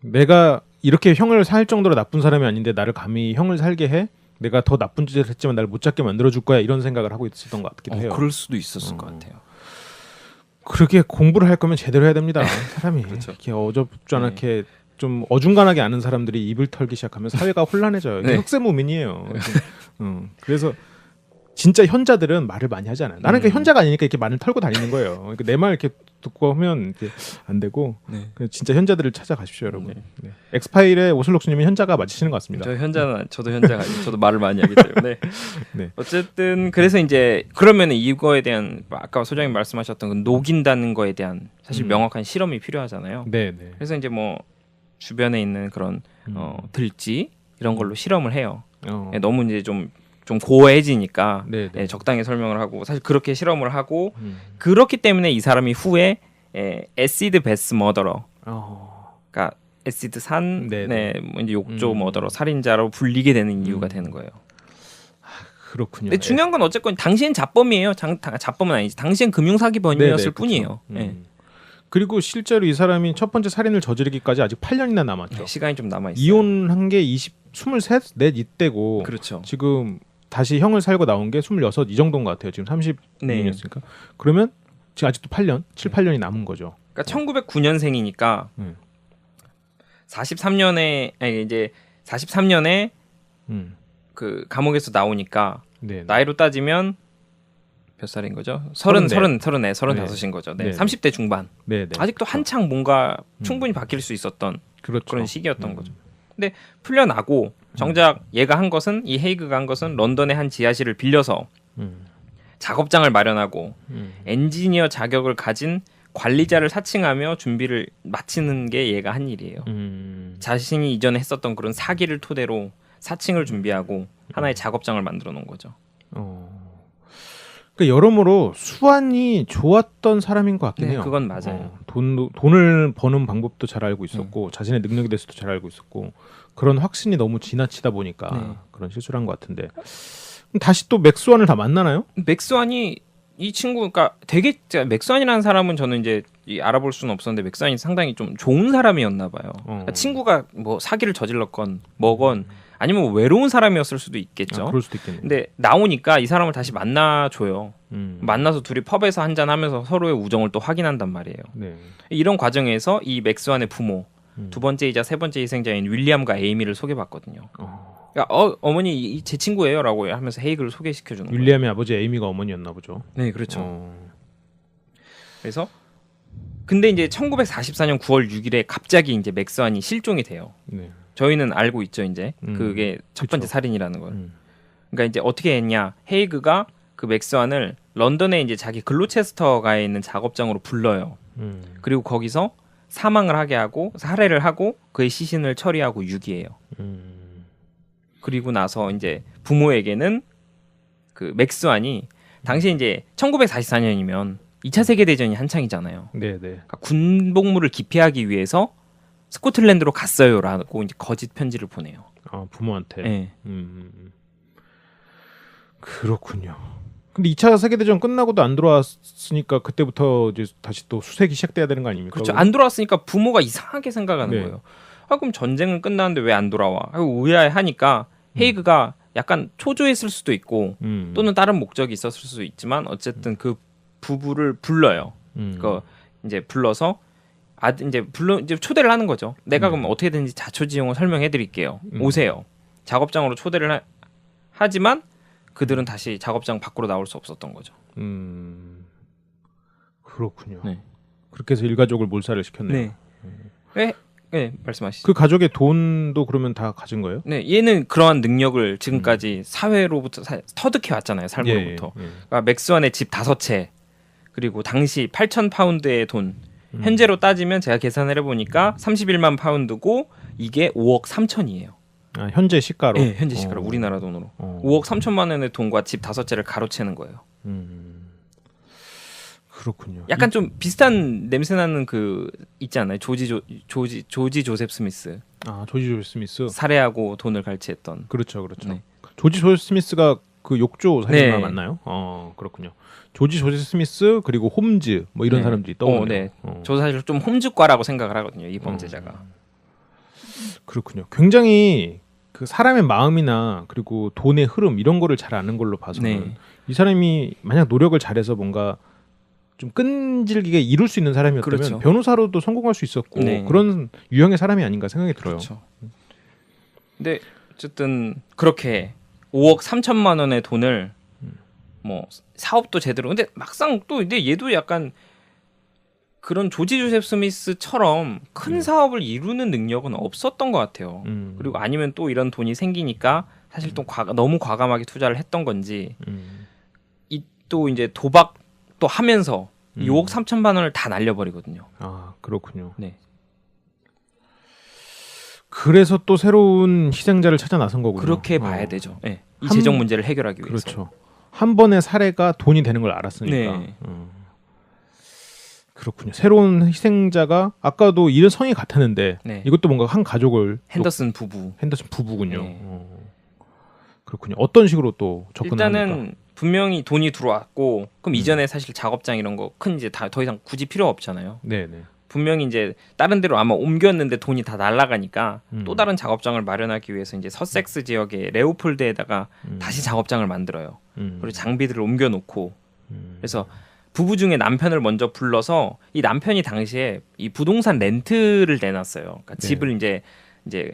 내가 이렇게 형을 살 정도로 나쁜 사람이 아닌데 나를 감히 형을 살게 해? 내가 더 나쁜 짓을 했지만 나를 못 잡게 만들어줄 거야, 이런 생각을 하고 있었던 것 같기도 해요. 그럴 수도 있었을 것 같아요. 그렇게 공부를 할 거면 제대로 해야 됩니다. 사람이 그렇죠. 이렇게 어줍잖게 좀 어중간하게 아는 사람들이 입을 털기 시작하면 사회가 혼란해져요. 이게 네. 흑세무민이에요. 그래서 진짜 현자들은 말을 많이 하잖아요. 나는 그 현자가 아니니까 이렇게 말을 털고 다니는 거예요. 그러니까 내 말 이렇게 듣고 하면 이제 안 되고 네. 진짜 현자들을 찾아가십시오, 여러분. 네. 엑스파일의 오슬록수님은 현자가 맞으시는 것 같습니다. 저도 현자가 아니고 저도 말을 많이 하기 때문에. 네. 어쨌든 그래서 이제 그러면 이거에 대한 아까 소장님 말씀하셨던 그 녹인다는 거에 대한 사실 명확한 실험이 필요하잖아요. 네, 네. 그래서 이제 뭐 주변에 있는 그런 들쥐 이런 걸로 실험을 해요. 너무 이제 좀 고해지니까 네, 네. 적당히 설명을 하고 사실 그렇게 실험을 하고 그렇기 때문에 이 사람이 후에 애시드 베스 머더러, 그러니까 애시드 산, 네, 뭐 이제 욕조 머더러 살인자로 불리게 되는 이유가 되는 거예요. 그렇군요. 근데 중요한 건 어쨌건 당시엔 자범이에요. 자범은 아니지. 당시엔 금융사기범이었을 네, 네, 뿐이에요. 그리고 실제로 이 사람이 첫 번째 살인을 저지르기까지 아직 8년이나 남았죠. 네, 시간이 좀 남아 있어요. 이혼한 게 23, 4 이때고 그렇죠. 지금 다시 형을 살고 나온 게 26 이 정도인 것 같아요. 지금 30년이었으니까. 그러면 지금 아직도 8년, 7, 8년이 남은 거죠. 그러니까 1909년생이니까 43년에 이제 43년에 그 감옥에서 나오니까 네, 나이로 따지면 몇 살인 거죠? 35인 거죠. 네. 네. 30대 중반. 네, 네. 아직도 한창 뭔가 충분히 바뀔 수 있었던 그렇죠. 그런 시기였던 거죠. 근데 풀려나고 정작 얘가 한 것은 이 헤이그가 한 것은 런던의 한 지하실을 빌려서 작업장을 마련하고 엔지니어 자격을 가진 관리자를 사칭하며 준비를 마치는 게 얘가 한 일이에요. 자신이 이전에 했었던 그런 사기를 토대로 사칭을 준비하고 하나의 작업장을 만들어 놓은 거죠. 그러니까 여러모로 수완이 좋았던 사람인 것 같긴 네, 해요. 그건 맞아요. 돈을 버는 방법도 잘 알고 있었고 자신의 능력에 대해서도 잘 알고 있었고 그런 확신이 너무 지나치다 보니까 그런 실수를 한 것 같은데 그럼 다시 또 맥스완을 다 만나나요? 맥스완이 이 친구, 그러니까 되게 맥스완이라는 사람은 저는 이제 알아볼 수는 없었는데 맥스완이 상당히 좀 좋은 사람이었나 봐요. 그러니까 친구가 뭐 사기를 저질렀건 뭐건 아니면 뭐 외로운 사람이었을 수도 있겠죠. 그럴 수도 있겠네요. 근데 나오니까 이 사람을 다시 만나줘요. 만나서 둘이 펍에서 한잔 하면서 서로의 우정을 또 확인한단 말이에요. 네. 이런 과정에서 이 맥스완의 부모, 두 번째이자 세 번째 희생자인 윌리엄과 에이미를 소개받거든요. 그러니까 어머니 제 친구예요라고 하면서 헤이그를 소개시켜주는 거예요. 윌리엄의 아버지 에이미가 어머니였나 보죠. 네, 그렇죠. 그래서 근데 이제 1944년 9월 6일에 갑자기 이제 맥스완이 실종이 돼요. 네. 저희는 알고 있죠, 이제. 그게 첫 번째 그쵸. 살인이라는 걸. 그러니까 이제 어떻게 했냐? 헤이그가 그 맥스완을 런던에 이제 자기 글로체스터가에 있는 작업장으로 불러요. 그리고 거기서 사망을 하게 하고 살해를 하고 그의 시신을 처리하고 유기해요. 그리고 나서 이제 부모에게는 그 맥스완이 당시 이제 1944년이면 2차 세계 대전이 한창이잖아요. 네, 네. 그러니까 군복무를 기피하기 위해서 스코틀랜드로 갔어요라고 이제 거짓 편지를 보내요. 부모한테. 네. 그렇군요. 근데 2차 세계대전 끝나고도 안 들어왔으니까 그때부터 이제 다시 또 수색이 시작돼야 되는 거 아닙니까? 그렇죠. 안 돌아왔으니까 부모가 이상하게 생각하는 네. 거예요. 그럼 전쟁은 끝났는데 왜 안 돌아와? 하고 의아해하니까 헤이그가 약간 초조했을 수도 있고 또는 다른 목적이 있었을 수도 있지만 어쨌든 그 부부를 불러요. 그 이제 불러서 이제 초대를 하는 거죠. 내가 그럼 어떻게든지 자초지종을 설명해 드릴게요. 오세요. 작업장으로 초대를 하지만 그들은 다시 작업장 밖으로 나올 수 없었던 거죠. 그렇군요. 네. 그렇게 해서 일가족을 몰살을 시켰네요. 네, 말씀하시죠. 그 가족의 돈도 그러면 다 가진 거예요? 네, 얘는 그러한 능력을 지금까지 사회로부터 터득해 왔잖아요. 삶으로부터. 예. 그러니까 맥스완의 집 5채 그리고 당시 8,000파운드의 돈. 현재로 따지면 제가 계산을 해보니까 31만 파운드고 이게 5억 3천이에요. 현재 시가로? 네, 현재 시가로 우리나라 돈으로 5억 3천만 원의 돈과 집 5채를 가로채는 거예요. 그렇군요. 약간 좀 비슷한 냄새 나는 그 있지 않나요? 조지 조셉 스미스. 조지 조셉 스미스. 살해하고 돈을 갈취했던. 그렇죠. 네. 조지 조셉 스미스가 그 욕조 살인마 네. 맞나요? 그렇군요. 조지 조셉 스미스 그리고 홈즈 뭐 이런 사람들이 떠오르네요. 네. 저도 사실 좀 홈즈과라고 생각을 하거든요. 이 범죄자가. 그렇군요. 굉장히 그 사람의 마음이나 그리고 돈의 흐름 이런 거를 잘 아는 걸로 봐서는 이 사람이 만약 노력을 잘해서 뭔가 좀 끈질기게 이룰 수 있는 사람이었다면 그렇죠. 변호사로도 성공할 수 있었고 그런 유형의 사람이 아닌가 생각이 들어요. 그렇죠. 근데 어쨌든 그렇게 5억 3천만 원의 돈을 뭐 사업도 제대로. 근데 막상 또 근데 얘도 약간 그런 조지 조셉 스미스처럼 큰 사업을 이루는 능력은 없었던 것 같아요. 그리고 아니면 또 이런 돈이 생기니까 사실 또 너무 과감하게 투자를 했던 건지 이 또 이제 도박 또 하면서 6억 3천만 원을 다 날려버리거든요. 아 그렇군요. 네. 그래서 또 새로운 희생자를 찾아 나선 거군요. 그렇게 봐야 되죠. 네. 이 한- 재정 문제를 해결하기 위해서. 그렇죠. 한 번의 사례가 돈이 되는 걸 알았으니까. 네. 그렇군요. 새로운 희생자가 아까도 이런 성이 같았는데 네. 이것도 뭔가 한 가족을 핸더슨 부부. 핸더슨 부부군요. 네. 그렇군요. 어떤 식으로 또 접근을 일단은 합니까? 분명히 돈이 들어왔고 그럼 이전에 사실 작업장 이런 거 큰 이제 다 더 이상 굳이 필요 없잖아요. 네네. 분명히 이제 다른 데로 아마 옮겼는데 돈이 다 날아가니까 또 음. 다른 작업장을 마련하기 위해서 이제 서섹스 지역의 레오폴드에다가 다시 작업장을 만들어요. 그리고 장비들을 옮겨놓고 그래서 부부 중에 남편을 먼저 불러서 이 남편이 당시에 이 부동산 렌트를 내놨어요. 그러니까 네. 집을 이제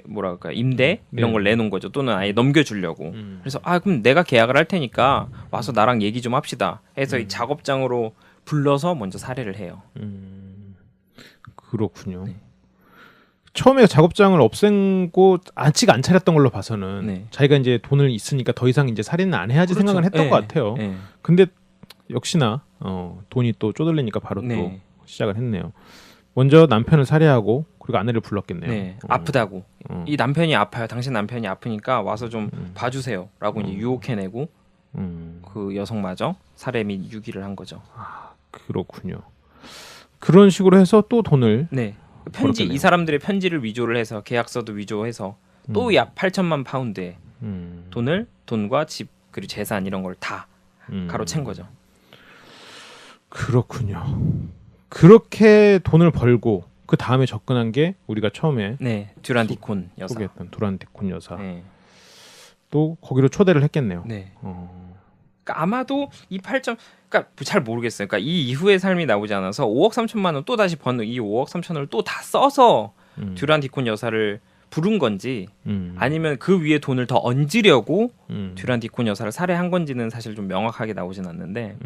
뭐랄까 임대 이런 네. 걸 내놓은 거죠. 또는 아예 넘겨주려고. 그래서 그럼 내가 계약을 할 테니까 와서 나랑 얘기 좀 합시다. 해서 이 작업장으로 불러서 먼저 살해를 해요. 그렇군요. 네. 처음에 작업장을 없앤고 아직 안 차렸던 걸로 봐서는 네. 자기가 이제 돈을 있으니까 더 이상 이제 살인은 안 해야지 그렇죠. 생각을 했던 네. 것 같아요. 네. 근데 역시나 돈이 또 쪼들리니까 바로 네. 또 시작을 했네요. 먼저 남편을 살해하고 그리고 아내를 불렀겠네요. 네, 아프다고. 어. 이 남편이 아파요. 당신 남편이 아프니까 와서 좀 봐주세요라고 이제 유혹해내고 그 여성마저 살해 및 유기를 한 거죠. 그렇군요. 그런 식으로 해서 또 돈을 네, 편지 그렇겠네요. 이 사람들의 편지를 위조를 해서 계약서도 위조해서 또 약 8천만 파운드의 돈과 집 그리고 재산 이런 걸 다 가로챈 거죠. 그렇군요. 그렇게 돈을 벌고 그 다음에 접근한 게 우리가 처음에 네, 듀란 디콘 여사. 소개했던 두란 디콘 여사. 네, 또 거기로 초대를 했겠네요. 네. 어. 그러니까 아마도 이 8점, 그러니까 잘 모르겠어요. 그러니까 이 이후의 삶이 나오지 않아서 5억 3천만 원 또 다시 버는 이 5억 3천을 또 다 써서 듀란 디콘 여사를 부른 건지 아니면 그 위에 돈을 더 얹으려고 듀란 디콘 여사를 살해한 건지는 사실 좀 명확하게 나오진 않는데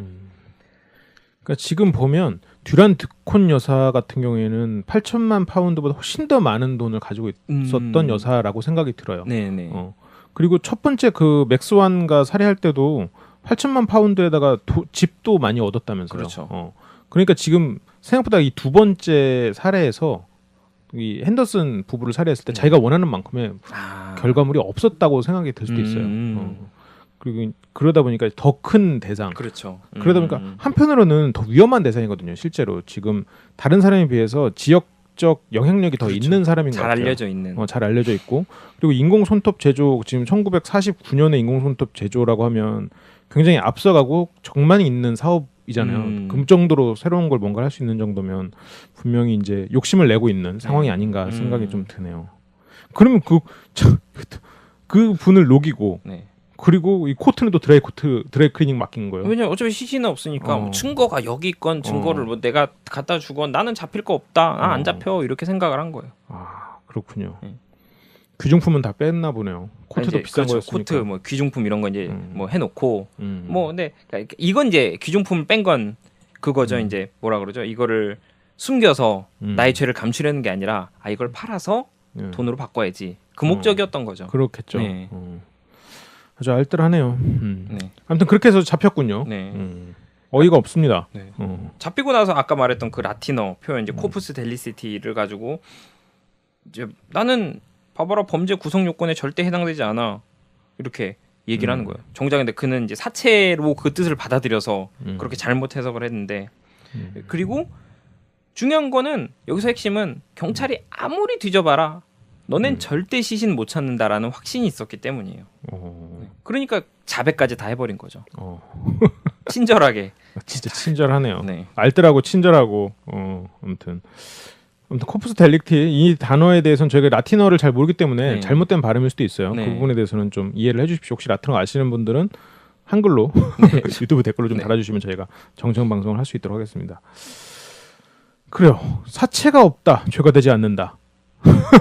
그러니까 지금 보면 듀란 디콘 여사 같은 경우에는 8천만 파운드보다 훨씬 더 많은 돈을 가지고 있었던 여사라고 생각이 들어요. 네네. 그리고 첫 번째 그 맥스완과 살해할 때도 8천만 파운드에다가 집도 많이 얻었다면서요. 그렇죠. 그러니까 지금 생각보다 이 두 번째 살해에서 이 핸더슨 부부를 살해했을 때 자기가 원하는 만큼의 결과물이 없었다고 생각이 들 수도 있어요. 그리고 그러다 보니까 더 큰 대상. 그렇죠. 그러다 보니까 한편으로는 더 위험한 대상이거든요. 실제로 지금 다른 사람에 비해서 지역적 영향력이 더 그렇죠. 있는 사람인 것 잘 같아요. 알려져 있는. 잘 알려져 있고 그리고 인공 손톱 제조 지금 1949년에 인공 손톱 제조라고 하면 굉장히 앞서가고 정만이 있는 사업이잖아요. 그 정도로 새로운 걸 뭔가 할 수 있는 정도면 분명히 이제 욕심을 내고 있는 상황이 아닌가 생각이 좀 드네요. 그러면 그 분을 녹이고 네. 그리고 이 코트는 또 드라이 클리닝 맡긴 거예요. 왜냐면 어차피 시신은 없으니까 뭐 증거가 여기 있건 증거를 뭐 내가 갖다 주건 나는 잡힐 거 없다. 나 안 잡혀 이렇게 생각을 한 거예요. 아 그렇군요. 귀중품은 다 뺐나 보네요. 코트도 비싼 그렇죠. 거였으니까. 코트 뭐 귀중품 이런 거 이제 뭐 해놓고 뭐 근데 그러니까 이건 이제 귀중품을 뺀 건 그거죠. 이제 뭐라 그러죠? 이거를 숨겨서 나의 죄를 감추려는 게 아니라 이걸 팔아서 돈으로 바꿔야지. 그 목적이었던 거죠. 그렇겠죠. 네. 아주 알뜰하네요. 네. 아무튼 그렇게 해서 잡혔군요. 네. 어이가 없습니다. 네. 잡히고 나서 아까 말했던 그 라티너 표현 이제 코프스 델리시티를 가지고 이제 나는 봐봐라 범죄 구성 요건에 절대 해당되지 않아 이렇게 얘기를 하는 거예요. 정작 근데 그는 이제 사채로 그 뜻을 받아들여서 그렇게 잘못 해석을 했는데 그리고 중요한 거는 여기서 핵심은 경찰이 아무리 뒤져봐라 너넨 절대 시신 못 찾는다라는 확신이 있었기 때문이에요. 그러니까 자백까지 다 해버린 거죠. 친절하게. 진짜 친절하네요. 네. 알뜰하고 친절하고 아무튼 코프스 델리티 이 단어에 대해서는 저희가 라틴어를 잘 모르기 때문에 네. 잘못된 발음일 수도 있어요. 네. 그 부분에 대해서는 좀 이해를 해주십시오. 혹시 라틴어 아시는 분들은 한글로 유튜브 댓글로 좀 달아주시면 저희가 정정 방송을 할 수 있도록 하겠습니다. 그래요. 사체가 없다. 죄가 되지 않는다.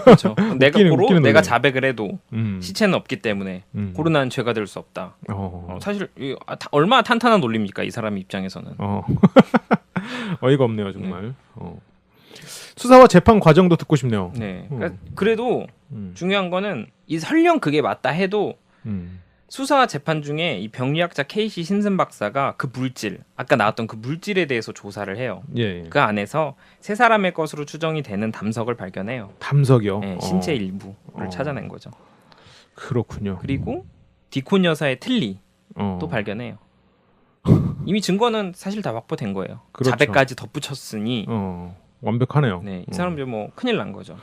그렇죠. 내가 웃기는 고로 내가 논리네. 자백을 해도 음. 시체는 없기 때문에 고로 난 죄가 될 수 없다. 어. 사실 얼마나 탄탄한 논리입니까 이 사람 입장에서는. 어이가 없네요 정말. 수사와 재판 과정도 듣고 싶네요. 네. 그러니까 그래도 음. 중요한 거는 이 설령 그게 맞다 해도 음. 수사와 재판 중에 이 병리학자 케이시 신슨 박사가 그 물질, 아까 나왔던 그 물질에 대해서 조사를 해요. 예. 그 안에서 세 사람의 것으로 추정이 되는 담석을 발견해요. 담석이요. 네, 신체 일부를 찾아낸 거죠. 그렇군요. 그리고 디콘 여사의 틀니 또 발견해요. 이미 증거는 사실 다 확보된 거예요. 그렇죠. 자백까지 덧붙였으니 완벽하네요. 네, 이 사람들 뭐 큰일 난 거죠.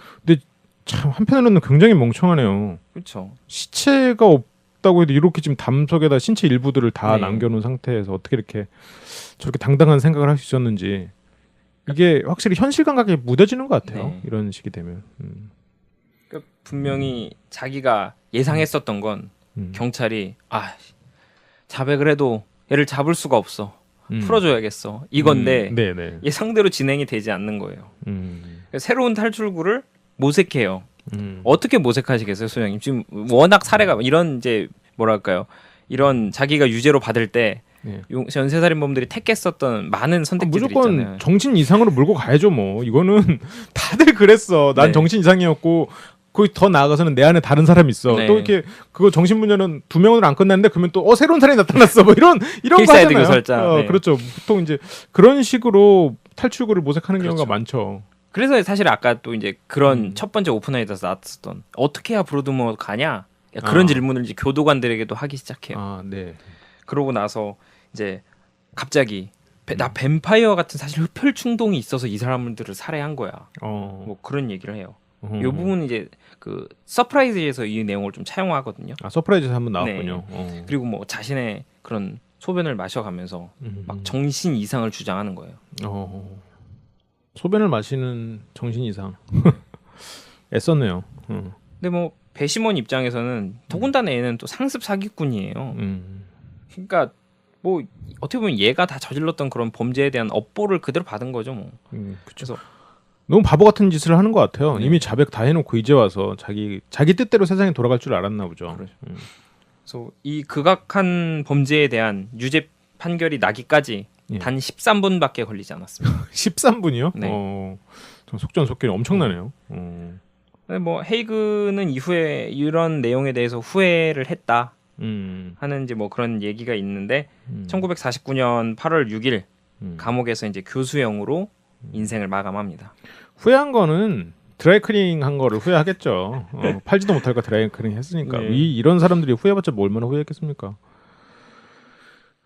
참 한편으로는 굉장히 멍청하네요. 그렇죠. 시체가 없다고 해도 이렇게 지금 담석에다 신체 일부들을 다 네. 남겨놓은 상태에서 어떻게 이렇게 저렇게 당당한 생각을 할 수 있었는지 이게 확실히 현실 감각에 무뎌지는 것 같아요. 네. 이런 식이 되면. 그러니까 분명히 자기가 예상했었던 건 음. 경찰이 자백을 해도 얘를 잡을 수가 없어. 음. 풀어줘야겠어. 이건데 네네. 예상대로 진행이 되지 않는 거예요. 새로운 탈출구를 모색해요. 어떻게 모색하시겠어요, 소장님? 지금 워낙 사례가 이런 이제 뭐랄까요? 이런 자기가 유죄로 받을 때 네. 연쇄살인범들이 택했었던 많은 선택지들이 무조건 있잖아요. 정신 이상으로 몰고 가야죠. 뭐 이거는 다들 그랬어. 난 네. 정신 이상이었고 거기 더 나아가서는 내 안에 다른 사람이 있어. 네. 또 이렇게 그거 정신 분열은 2명으로 안 끝났는데 그러면 또 새로운 사람이 나타났어. 뭐 이런 거 필사이드 하잖아요. 교살자. 네. 그렇죠. 보통 이제 그런 식으로 탈출구를 모색하는 그렇죠. 경우가 많죠. 그래서 사실 아까 또 이제 그런 첫 번째 오픈화에서 나왔었던 어떻게 해야 브로드모어 가냐 그런 질문을 이제 교도관들에게도 하기 시작해요. 네. 그러고 나서 이제 갑자기 나 뱀파이어 같은 사실 흡혈 충동이 있어서 이 사람들을 살해한 거야. 뭐 그런 얘기를 해요. 이 부분은 이제 그 서프라이즈에서 이 내용을 좀 차용하거든요. 서프라이즈에서 한번 나왔군요. 그리고 뭐 자신의 그런 소변을 마셔가면서 막 정신 이상을 주장하는 거예요. 소변을 마시는 정신 이상. 애썼네요. 근데 뭐 배심원 입장에서는 더군다나 얘는 또 상습 사기꾼이에요. 그러니까 뭐 어떻게 보면 얘가 다 저질렀던 그런 범죄에 대한 업보를 그대로 받은 거죠, 뭐. 그래서 너무 바보 같은 짓을 하는 것 같아요. 이미 자백 다 해놓고 이제 와서 자기 뜻대로 세상이 돌아갈 줄 알았나 보죠. 그래서 이 극악한 범죄에 대한 유죄 판결이 나기까지 단 13분밖에 걸리지 않았습니다. 13분이요? 네. 속전속결이 엄청나네요. 근데 뭐 헤이그는 이후에 이런 내용에 대해서 후회를 했다 하는 이제 뭐 그런 얘기가 있는데 1949년 8월 6일 감옥에서 이제 교수형으로 인생을 마감합니다. 후회한 거는 드라이클닝 한 거를 후회하겠죠. 팔지도 못할 거 드라이클닝 했으니까. 네. 이런 사람들이 후회해봤자 뭐 얼마나 후회했겠습니까?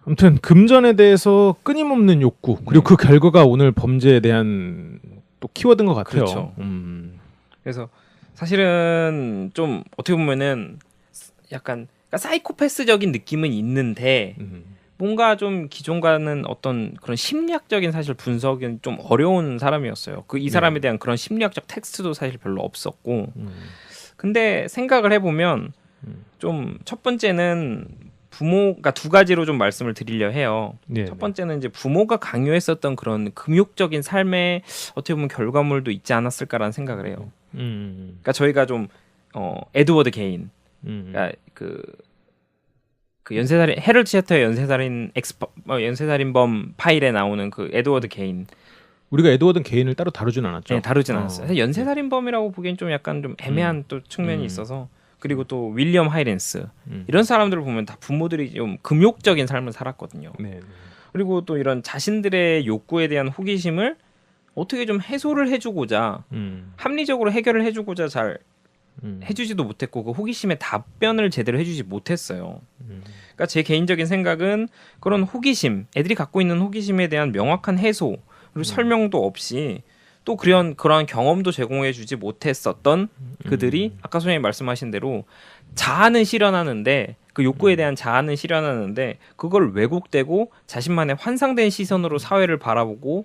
아무튼 금전에 대해서 끊임없는 욕구 그리고 그 결과가 오늘 범죄에 대한 또 키워드인 것 같아요. 그렇죠. 그래서 사실은 좀 어떻게 보면은 약간 그러니까 사이코패스적인 느낌은 있는데 뭔가 좀 기존과는 어떤 그런 심리학적인 사실 분석은 좀 어려운 사람이었어요. 이 사람에 대한 그런 심리학적 텍스트도 사실 별로 없었고. 근데 생각을 해보면 좀 첫 번째는 부모가 두 가지로 좀 말씀을 드리려 해요. 첫 번째는 이제 부모가 강요했었던 그런 금욕적인 삶의 어떻게 보면 결과물도 있지 않았을까라는 생각을 해요. 그러니까 저희가 좀 에드워드 게인, 그러니까 그 연쇄살인 헤럴드 셰터의 연쇄살인범 파일에 나오는 그 에드워드 게인. 우리가 에드워드 게인을 따로 다루진 않았죠. 네, 다루진 않았어요. 사실 연쇄살인범이라고 보기엔 좀 약간 좀 애매한 또 측면이 있어서. 그리고 또 윌리엄 하이렌스 이런 사람들을 보면 다 부모들이 좀 금욕적인 삶을 살았거든요. 그리고 또 이런 자신들의 욕구에 대한 호기심을 어떻게 좀 해소를 해주고자 합리적으로 해결을 해주고자 잘 해주지도 못했고 그 호기심에 답변을 제대로 해주지 못했어요. 그러니까 제 개인적인 생각은 그런 호기심, 애들이 갖고 있는 호기심에 대한 명확한 해소 그리고 설명도 없이 또 그러한 경험도 제공해주지 못했었던 그들이 아까 소장님 말씀하신 대로 자아는 실현하는데 그 욕구에 대한 자아는 실현하는데 그걸 왜곡되고 자신만의 환상된 시선으로 사회를 바라보고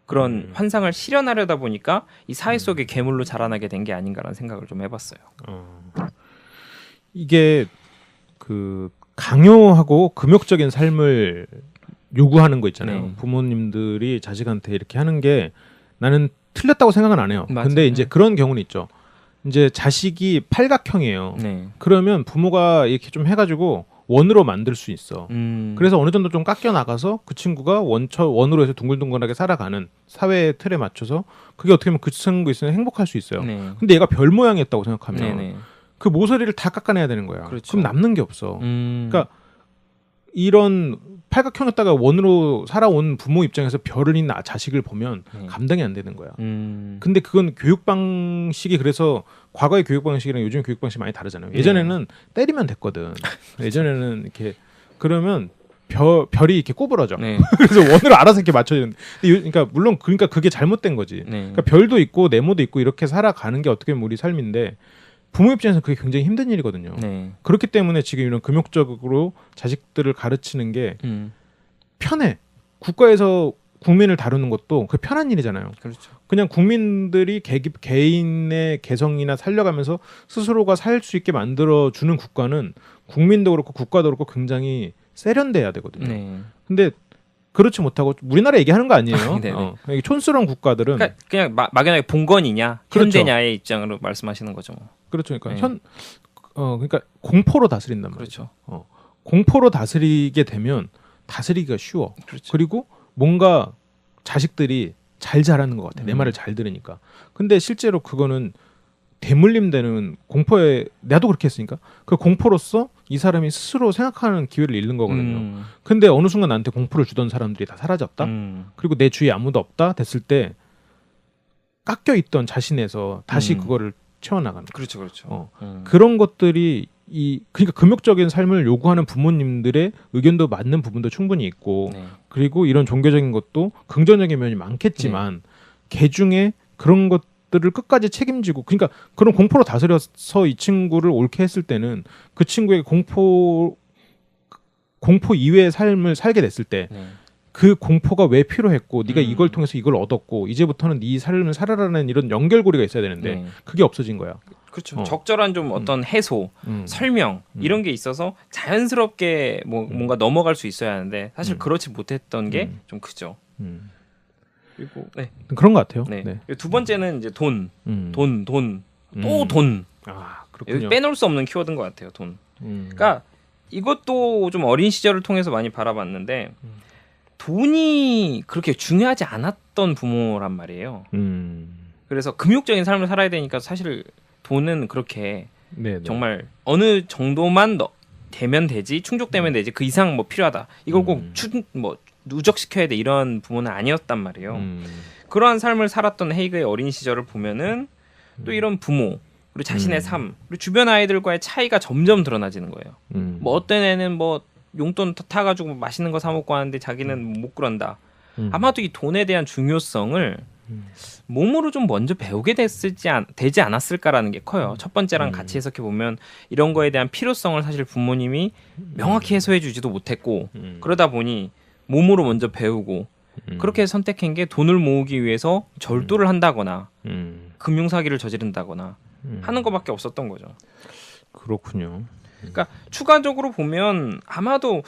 그런 환상을 실현하려다 보니까 이 사회 속의 괴물로 자라나게 된 게 아닌가라는 생각을 좀 해봤어요. 이게 그 강요하고 금욕적인 삶을 요구하는 거 있잖아요. 네. 부모님들이 자식한테 이렇게 하는 게 나는 틀렸다고 생각은 안 해요. 맞아요. 근데 이제 그런 경우는 있죠. 이제 자식이 팔각형이에요. 네. 그러면 부모가 이렇게 좀 해가지고 원으로 만들 수 있어. 그래서 어느 정도 좀 깎여 나가서 그 친구가 원으로 해서 둥글둥글하게 살아가는 사회의 틀에 맞춰서 그게 어떻게 보면 그 친구 있으면 행복할 수 있어요. 네. 근데 얘가 별 모양이었다고 생각하면 네네. 그 모서리를 다 깎아내야 되는 거야. 그렇죠. 그럼 남는 게 없어. 그러니까 그러니까 이런 팔각형이었다가 원으로 살아온 부모 입장에서 별을 있는 자식을 보면 감당이 안 되는 거야. 근데 그건 교육 방식이 그래서 과거의 교육 방식이랑 요즘 교육 방식이 많이 다르잖아요. 예전에는 때리면 됐거든. 예전에는 이렇게 그러면 별이 이렇게 꼬부러져. 네. 그래서 원으로 알아서 이렇게 맞춰지는데, 그러니까 물론 그러니까 그게 잘못된 거지. 네. 그러니까 별도 있고 네모도 있고 이렇게 살아가는 게 어떻게 보면 우리 삶인데 부모 입장에서 그게 굉장히 힘든 일이거든요. 네. 그렇기 때문에 지금 이런 금욕적으로 자식들을 가르치는 게 편해. 국가에서 국민을 다루는 것도 그 편한 일이잖아요. 그렇죠. 그냥 국민들이 개인의 개성이나 살려가면서 스스로가 살 수 있게 만들어주는 국가는 국민도 그렇고 국가도 그렇고 굉장히 세련돼야 되거든요. 네. 근데 그렇지 못하고 우리나라 얘기하는 거 아니에요. 네네. 촌스러운 국가들은 그러니까 그냥 막연하게 본건이냐 그렇죠. 현대냐의 입장으로 말씀하시는 거죠. 뭐. 그렇죠. 그러니까 네. 그러니까 공포로 다스린단 말이죠. 그렇죠. 공포로 다스리게 되면 다스리기가 쉬워. 그렇죠. 그리고 뭔가 자식들이 잘 자라는 것 같아. 내 말을 잘 들으니까. 근데 실제로 그거는 대물림되는 공포에 나도 그렇게 했으니까 그 공포로서 이 사람이 스스로 생각하는 기회를 잃는 거거든요. 근데 어느 순간 나한테 공포를 주던 사람들이 다 사라졌다. 그리고 내 주위에 아무도 없다 됐을 때 깎여 있던 자신에서 다시 그거를 채워나가는 거야. 그렇죠, 그렇죠. 그런 것들이 그러니까 금욕적인 삶을 요구하는 부모님들의 의견도 맞는 부분도 충분히 있고 네. 그리고 이런 종교적인 것도 긍정적인 면이 많겠지만 개 중에 그런 것들을 끝까지 책임지고 그러니까 그런 공포로 다스려서 이 친구를 옳게 했을 때는 그 친구의 공포 이외의 삶을 살게 됐을 때 그 공포가 왜 필요했고 네가 이걸 통해서 이걸 얻었고 이제부터는 네 삶을 살아라는 이런 연결고리가 있어야 되는데 그게 없어진 거야. 그렇죠. 적절한 좀 어떤 해소, 설명 이런 게 있어서 자연스럽게 뭔가 넘어갈 수 있어야 하는데 사실 그렇지 못했던 게 좀 크죠. 그리고 그런 것 같아요. 네. 두 번째는 이제 돈. 아, 그렇군요. 여기 빼놓을 수 없는 키워드인 것 같아요. 돈. 그러니까 이것도 좀 어린 시절을 통해서 많이 바라봤는데 돈이 그렇게 중요하지 않았던 부모란 말이에요. 그래서 금욕적인 삶을 살아야 되니까 사실 돈은 그렇게 네네. 정말 어느 정도만 되면 되지 충족되면 되지 그 이상 뭐 필요하다 이걸 꼭 누적시켜야 돼 이런 부모는 아니었단 말이에요. 그러한 삶을 살았던 헤이그의 어린 시절을 보면은 또 이런 부모 그리고 자신의 삶 그리고 주변 아이들과의 차이가 점점 드러나지는 거예요. 뭐 어떤 애는 뭐 용돈 타가지고 맛있는 거 사 먹고 하는데 자기는 못 그런다. 아마도 이 돈에 대한 중요성을 몸으로 좀 먼저 배우게 되지 않았을까라는 게 커요. 첫 번째랑 같이 해석해 보면 이런 거에 대한 필요성을 사실 부모님이 명확히 해소해 주지도 못했고 그러다 보니 몸으로 먼저 배우고 그렇게 선택한 게 돈을 모으기 위해서 절도를 한다거나 금융 사기를 저지른다거나 하는 것밖에 없었던 거죠. 그렇군요. 그러니까 추가적으로 보면 아마도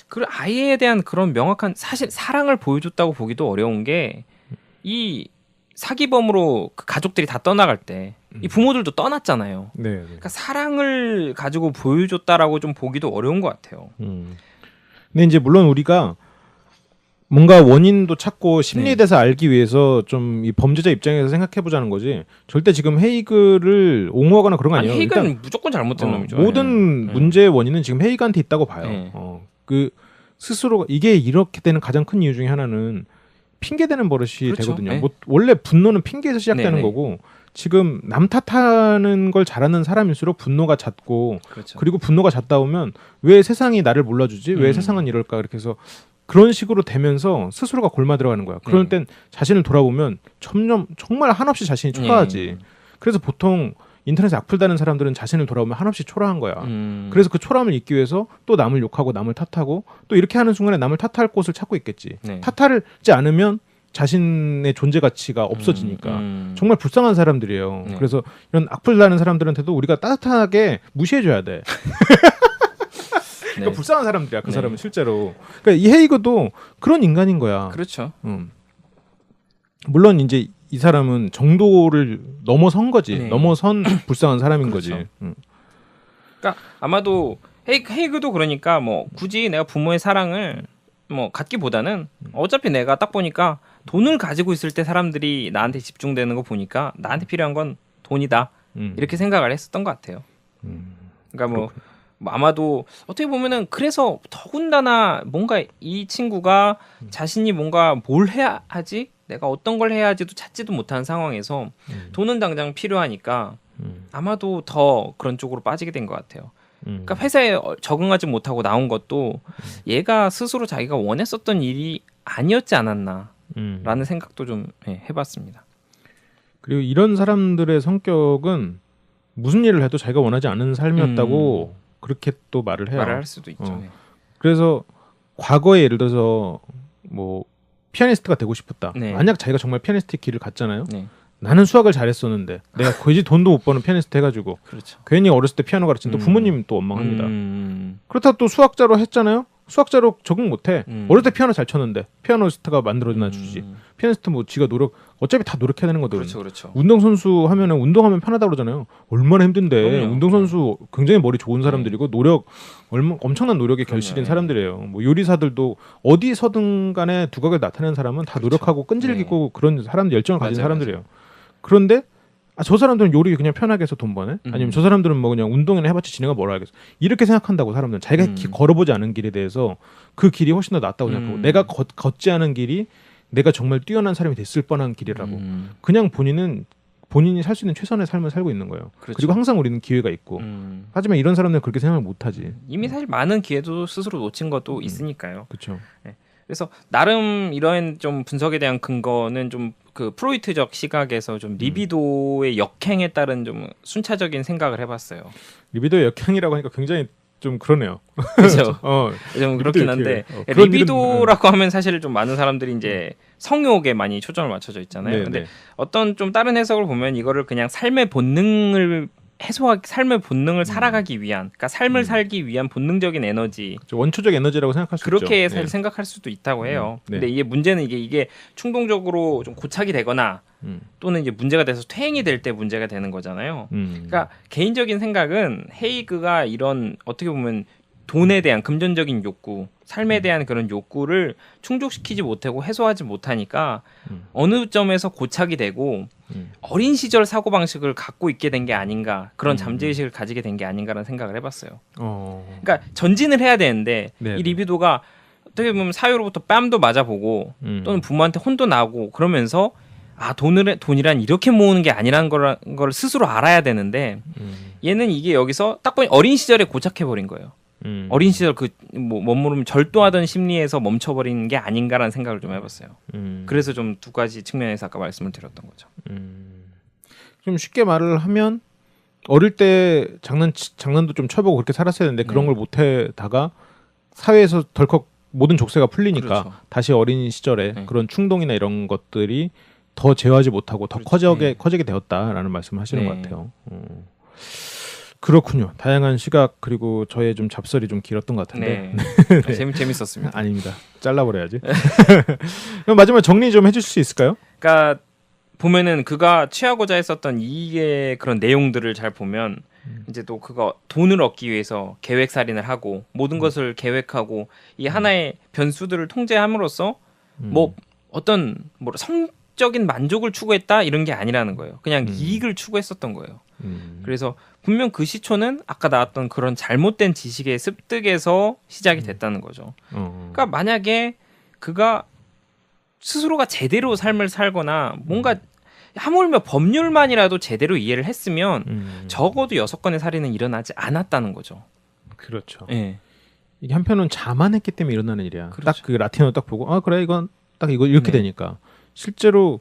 그 아이에 대한 그런 명확한 사실 사랑을 보여줬다고 보기도 어려운 게 이 사기범으로 그 가족들이 다 떠나갈 때 이 부모들도 떠났잖아요. 네. 그러니까 사랑을 가지고 보여줬다라고 좀 보기도 어려운 것 같아요. 근데 이제 물론 우리가 뭔가 원인도 찾고 심리에 대해서 알기 위해서 좀 이 범죄자 입장에서 생각해 보자는 거지. 절대 지금 헤이그를 옹호하거나 그런 거 아니에요. 헤이그는 일단 무조건 잘못된 놈이죠. 모든 문제의 원인은 지금 헤이그한테 있다고 봐요. 그 스스로 이게 이렇게 되는 가장 큰 이유 중에 하나는 핑계대는 버릇이 그렇죠. 되거든요. 뭐 원래 분노는 핑계에서 시작되는 거고 지금 남 탓하는 걸 잘하는 사람일수록 분노가 잦고 그렇죠. 그리고 분노가 잦다 보면 왜 세상이 나를 몰라주지? 왜 세상은 이럴까? 이렇게 해서 그런 식으로 되면서 스스로가 골마 들어가는 거야. 그럴 땐 자신을 돌아보면 점점 정말 한없이 자신이 초라하지. 그래서 보통 인터넷에 악플 다는 사람들은 자신을 돌아보면 한없이 초라한 거야. 그래서 그 초라함을 잊기 위해서 또 남을 욕하고 남을 탓하고 또 이렇게 하는 순간에 남을 탓할 곳을 찾고 있겠지. 탓하지 않으면 자신의 존재 가치가 없어지니까 정말 불쌍한 사람들이에요. 그래서 이런 악플 다는 사람들한테도 우리가 따뜻하게 무시해줘야 돼. 그러니까 불쌍한 사람들이야. 그 사람은 실제로. 그러니까 이 헤이그도 그런 인간인 거야. 그렇죠. 물론 이제 이 사람은 정도를 넘어선 거지. 네. 넘어선 불쌍한 사람인 그렇죠. 거지. 그러니까 아마도 헤이그도 그러니까 뭐 굳이 내가 부모의 사랑을 뭐 갖기보다는 어차피 내가 딱 보니까 돈을 가지고 있을 때 사람들이 나한테 집중되는 거 보니까 나한테 필요한 건 돈이다 이렇게 생각을 했었던 것 같아요. 그러니까 뭐 아마도 어떻게 보면은 그래서 더군다나 뭔가 이 친구가 자신이 뭔가 뭘 해야 하지? 내가 어떤 걸 해야 하지도 찾지도 못하는 상황에서 돈은 당장 필요하니까 아마도 더 그런 쪽으로 빠지게 된 것 같아요. 그러니까 회사에 적응하지 못하고 나온 것도 얘가 스스로 자기가 원했었던 일이 아니었지 않았나라는 생각도 좀 해봤습니다. 그리고 이런 사람들의 성격은 무슨 일을 해도 자기가 원하지 않는 삶이었다고 그렇게 또 말을 해요. 말을 할 수도 있죠. 네. 그래서 과거에 예를 들어서 뭐 피아니스트가 되고 싶었다. 네. 만약 자기가 정말 피아니스트의 길을 갔잖아요. 네. 나는 수학을 잘했었는데 내가 굳이 돈도 못 버는 피아니스트 해가지고 그렇죠. 괜히 어렸을 때 피아노 가르친 또 부모님 또 원망합니다. 음. 그렇다고 또 수학자로 했잖아요. 수학자로 적응 못해. 어릴 때 피아노 잘 쳤는데 피아니스트가 만들어놔 주지. 피아니스트 뭐 지가 노력 어차피 다 노력해야 되는 거거든요. 그렇죠, 그렇죠. 운동선수 하면은 운동하면 편하다 그러잖아요. 얼마나 힘든데 그럼요. 운동선수 굉장히 머리 좋은 사람들이고 노력 엄청난 노력의 결실인 그럼요. 사람들이에요. 뭐 요리사들도 어디서든 간에 두각을 나타내는 사람은 다 노력하고 끈질기고 그런 사람들 열정을 가진 맞아요, 사람들이에요. 그런데 저 사람들은 요리 그냥 편하게 해서 돈 버네? 아니면 저 사람들은 뭐 그냥 운동이나 해봤자 지네가 뭘 알겠어. 이렇게 생각한다고 사람들은 자기가 걸어보지 않은 길에 대해서 그 길이 훨씬 더 낫다고 생각하고 내가 걷지 않은 길이 내가 정말 뛰어난 사람이 됐을 뻔한 길이라고 그냥 본인이 살 수 있는 최선의 삶을 살고 있는 거예요. 그렇죠. 그리고 항상 우리는 기회가 있고 하지만 이런 사람들은 그렇게 생각을 못하지. 이미 사실 많은 기회도 스스로 놓친 것도 있으니까요. 그렇죠. 네. 그래서 나름 이런 좀 분석에 대한 근거는 좀 그 프로이트적 시각에서 좀 리비도의 역행에 따른 좀 순차적인 생각을 해봤어요. 리비도의 역행이라고 하니까 굉장히 좀 그러네요. 그렇죠. 리비도 좀 그렇긴 한데 그런 리비도라고 하면 사실 좀 많은 사람들이 이제 성욕에 많이 초점을 맞춰져 있잖아요. 네, 근데 네. 어떤 좀 다른 해석을 보면 이거를 그냥 삶의 본능을 삶의 본능을 살아가기 위한, 그러니까 삶을 살기 위한 본능적인 에너지. 그렇죠. 원초적 에너지라고 생각할 수 그렇게 있죠. 생각할 수도 있다고 해요. 네. 근데 이게 문제는 이게 충동적으로 좀 고착이 되거나 또는 이제 문제가 돼서 퇴행이 될 때 문제가 되는 거잖아요. 그러니까 개인적인 생각은 헤이그가 이런 어떻게 보면 돈에 대한 금전적인 욕구, 삶에 대한 그런 욕구를 충족시키지 못하고 해소하지 못하니까 어느 점에서 고착이 되고 어린 시절 사고방식을 갖고 있게 된 게 아닌가, 그런 잠재의식을 가지게 된 게 아닌가라는 생각을 해봤어요. 그러니까 전진을 해야 되는데 네. 이 리비도가 어떻게 보면 사유로부터 뺨도 맞아보고 또는 부모한테 혼도 나고 그러면서 돈이란 이렇게 모으는 게 아니라는 걸 스스로 알아야 되는데 얘는 이게 여기서 딱 보니 어린 시절에 고착해버린 거예요. 어린 시절 멋모르면 절도하던 심리에서 멈춰버린 게 아닌가라는 생각을 좀 해봤어요. 그래서 좀 두 가지 측면에서 아까 말씀을 드렸던 거죠. 좀 쉽게 말을 하면 어릴 때 장난도 좀 쳐보고 그렇게 살았어야 되는데 그런 걸 못하다가 사회에서 덜컥 모든 족쇄가 풀리니까 그렇죠. 다시 어린 시절에 그런 충동이나 이런 것들이 더 제어하지 못하고 더 커지게 되었다라는 말씀을 하시는 것 같아요. 그렇군요. 다양한 시각 그리고 저의 좀 잡설이 좀 길었던 것 같은데 네. 재밌었습니다. 아닙니다. 잘라버려야지. 그럼 마지막에 정리 좀 해주실 수 있을까요? 그러니까 보면은 그가 취하고자 했었던 이의 그런 내용들을 잘 보면 이제 또 그가 돈을 얻기 위해서 계획살인을 하고 모든 것을 계획하고 이 하나의 변수들을 통제함으로써 뭐 어떤 성적인 만족을 추구했다 이런 게 아니라는 거예요. 그냥 이익을 추구했었던 거예요. 그래서 분명 그 시초는 아까 나왔던 그런 잘못된 지식의 습득에서 시작이 됐다는 거죠. 그러니까 만약에 그가 스스로가 제대로 삶을 살거나 뭔가 하물며 법률만이라도 제대로 이해를 했으면 적어도 6건의 살인은 일어나지 않았다는 거죠. 그렇죠. 네. 이게 한편은 자만했기 때문에 일어나는 일이야. 그렇죠. 딱 그 라틴어 딱 보고 그래 이건 딱 이거 이렇게 되니까 실제로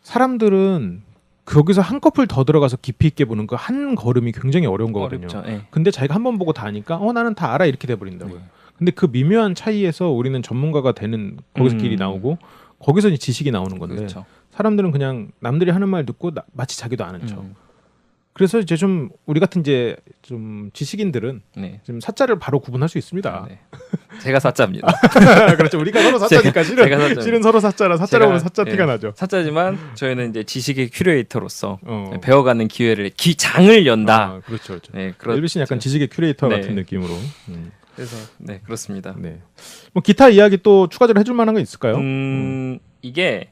사람들은 거기서 한꺼풀 더 들어가서 깊이 있게 보는 그 한 걸음이 굉장히 어려운 거거든요. 어렵죠. 네. 근데 자기가 한 번 보고 다 아니까 나는 다 알아 이렇게 돼버린다고요. 근데 그 미묘한 차이에서 우리는 전문가가 되는 거기서 길이 나오고 거기서 이제 지식이 나오는 건데 그렇죠. 사람들은 그냥 남들이 하는 말 듣고 마치 자기도 아는 척. 그래서 이제 좀 우리 같은 이제 좀 지식인들은 네. 좀 사자를 바로 구분할 수 있습니다. 네. 제가 사자입니다. 그렇죠. 우리가 서로 사자니까 실은 제가 사자입니다. 실은 서로 사자라 사자라고 하면 사자 예, 티가 나죠. 사자지만 저희는 이제 지식의 큐레이터로서 어. 배워가는 기회를 장을 연다. 아, 그렇죠, 그렇죠. 네, 엘비스는 약간 지식의 큐레이터 네. 같은 느낌으로. 그래서 네 그렇습니다. 네. 뭐 기타 이야기 또 추가적으로 해줄 만한 거 있을까요? 이게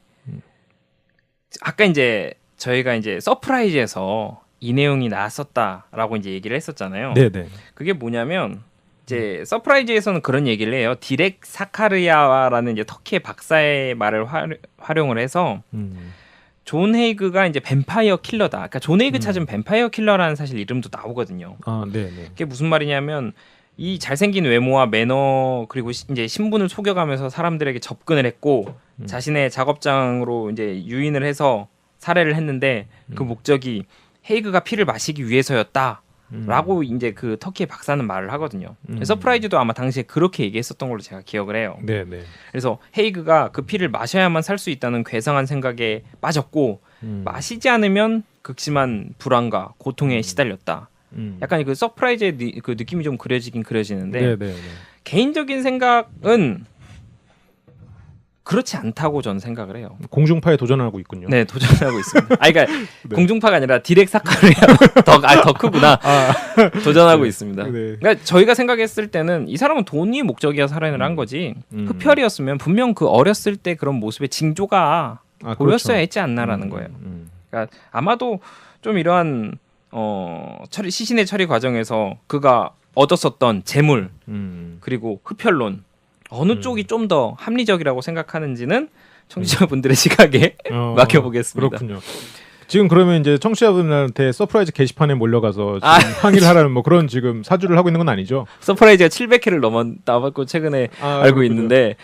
아까 이제 저희가 이제 서프라이즈에서 이 내용이 나왔었다라고 이제 얘기를 했었잖아요. 네네. 그게 뭐냐면 이제 서프라이즈에서는 그런 얘기를 해요. 디렉 사카르야라는 이제 터키의 박사의 말을 활용을 해서 존 헤이그가 이제 뱀파이어 킬러다. 그러니까 존 헤이그 찾은 뱀파이어 킬러라는 사실 이름도 나오거든요. 아, 네네. 그게 무슨 말이냐면 이 잘생긴 외모와 매너 그리고 이제 신분을 속여가면서 사람들에게 접근을 했고 자신의 작업장으로 이제 유인을 해서 살해를 했는데 그 목적이 헤이그가 피를 마시기 위해서였다라고 이제 그 터키의 박사는 말을 하거든요. 서프라이즈도 아마 당시에 그렇게 얘기했었던 걸로 제가 기억을 해요. 네네. 그래서 헤이그가 그 피를 마셔야만 살 수 있다는 괴상한 생각에 빠졌고 마시지 않으면 극심한 불안과 고통에 시달렸다. 약간 그 서프라이즈의 그 느낌이 좀 그려지긴 그려지는데 네네. 개인적인 생각은 그렇지 않다고 저는 생각을 해요. 공중파에 도전하고 있군요. 네, 도전하고 있습니다. 아, 그러니까 네. 공중파가 공중파가 아니라 디렉 사카르야 더 크구나. 도전하고 있습니다. 네. 그러니까 저희가 생각했을 때는 이 사람은 돈이 목적이야 살인을 한 거지. 흡혈이었으면 분명 그 어렸을 때 그런 모습의 징조가 보였어야 했지 않나라는 거예요. 그러니까 아마도 좀 이러한 시신의 처리 과정에서 그가 얻었었던 재물 그리고 흡혈론 어느 쪽이 좀 더 합리적이라고 생각하는지는 청취자분들의 시각에 맡겨보겠습니다. 그렇군요. 지금 그러면 이제 청취자분들한테 서프라이즈 게시판에 몰려가서 지금 항의를 하라는 뭐 그런 지금 사주를 하고 있는 건 아니죠? 서프라이즈가 700회를 넘었다고 최근에 알고 그렇군요. 있는데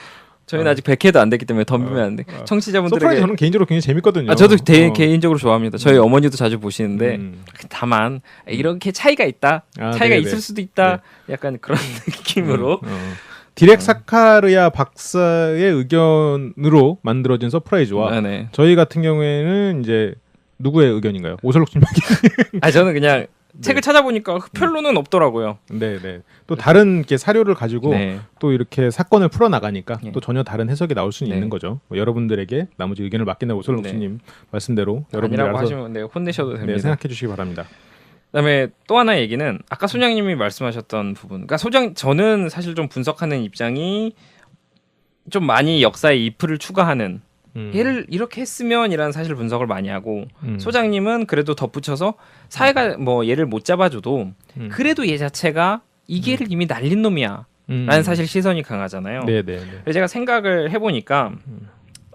저희는 아직 100회도 안 됐기 때문에 덤비면 안 돼. 청취자분들에게 서프라이즈 저는 개인적으로 굉장히 재밌거든요. 저도 개인적으로 좋아합니다. 저희 어머니도 자주 보시는데 다만 이렇게 차이가 있다. 차이가 네네. 있을 수도 있다. 약간 그런 느낌으로 디렉 사카르야 박사의 의견으로 만들어진 서프라이즈와 네. 저희 같은 경우에는 이제 누구의 의견인가요? 오설록님 저는 그냥 책을 찾아보니까 흡혈론은 없더라고요. 네네. 또 다른 이렇게 사료를 가지고 네. 또 이렇게 사건을 풀어 나가니까 네. 또 전혀 다른 해석이 나올 수는 네. 있는 거죠. 뭐 여러분들에게 나머지 의견을 맡긴다고 오설록님 말씀대로 여러분들이 아니라고 알아서 하시면 혼내셔도 됩니다. 네, 생각해 주시기 바랍니다. 그다음에 또 하나의 얘기는 아까 소장님이 말씀하셨던 부분. 그러니까 저는 사실 좀 분석하는 입장이 좀 많이 역사의 이프를 추가하는 얘를 이렇게 했으면이라는 사실 분석을 많이 하고 소장님은 그래도 덧붙여서 사회가 뭐 얘를 못 잡아줘도 그래도 얘 자체가 이 개를 이미 날린 놈이야 라는 사실 시선이 강하잖아요. 네네. 그래서 제가 생각을 해보니까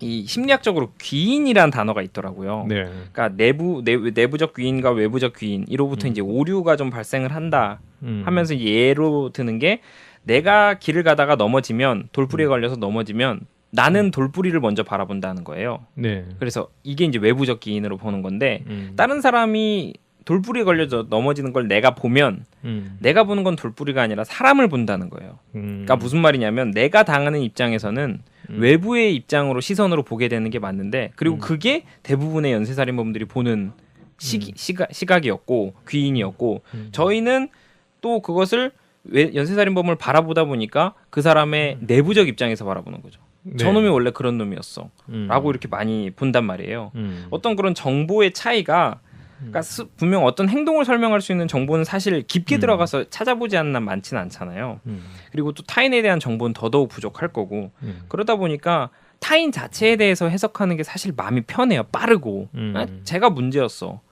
이 심리학적으로 귀인이라는 단어가 있더라고요. 네. 그러니까 내부적 귀인과 외부적 귀인 이로부터 이제 오류가 좀 발생을 한다 하면서 예로 드는 게 내가 길을 가다가 넘어지면 돌부리에 걸려서 넘어지면 나는 돌부리를 먼저 바라본다는 거예요. 네. 그래서 이게 이제 외부적 귀인으로 보는 건데 다른 사람이 돌부리에 걸려서 넘어지는 걸 내가 보면 내가 보는 건 돌부리가 아니라 사람을 본다는 거예요. 그러니까 무슨 말이냐면 내가 당하는 입장에서는 외부의 입장으로 시선으로 보게 되는 게 맞는데 그리고 그게 대부분의 연쇄살인범들이 보는 시각이었고 귀인이었고 저희는 또 그것을 연쇄살인범을 바라보다 보니까 그 사람의 내부적 입장에서 바라보는 거죠. 네. 저놈이 원래 그런 놈이었어 라고 이렇게 많이 본단 말이에요. 어떤 그런 정보의 차이가 그러니까 분명 어떤 행동을 설명할 수 있는 정보는 사실 깊게 들어가서 찾아보지 않는 많지는 않잖아요. 그리고 또 타인에 대한 정보는 더더욱 부족할 거고 그러다 보니까 타인 자체에 대해서 해석하는 게 사실 마음이 편해요. 빠르고 제가 문제였어.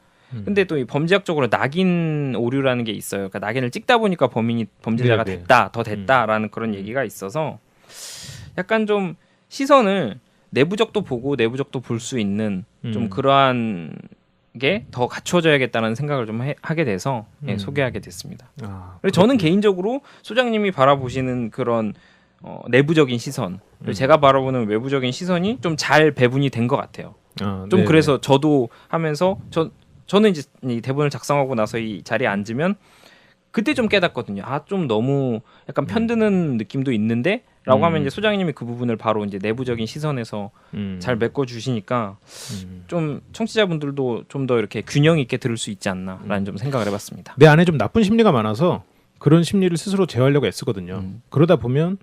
근데 또 이 범죄학적으로 낙인 오류라는 게 있어요. 그러니까 낙인을 찍다 보니까 범인이 범죄자가 네네. 됐다, 더 됐다라는 그런 얘기가 있어서 약간 좀 시선을 내부적도 보고 내부적도 볼 수 있는 좀 그러한 게 더 갖춰져야겠다는 생각을 좀 하게 돼서 소개하게 됐습니다. 그리고 저는 개인적으로 소장님이 바라보시는 그런 내부적인 시선, 그리고 제가 바라보는 외부적인 시선이 좀 잘 배분이 된 것 같아요. 좀 네네. 그래서 저도 하면서 저는 이제 이 대본을 작성하고 나서 이 자리에 앉으면 그때 좀 깨닫거든요. 좀 너무 약간 편드는 느낌도 있는데 라고 하면 이제 소장님이 그 부분을 바로 이제 내부적인 시선에서 잘 메꿔 주시니까 좀 청취자분들도 좀 더 이렇게 균형 있게 들을 수 있지 않나라는 좀 생각을 해봤습니다. 내 안에 좀 나쁜 심리가 많아서 그런 심리를 스스로 제어하려고 애쓰거든요. 그러다 보면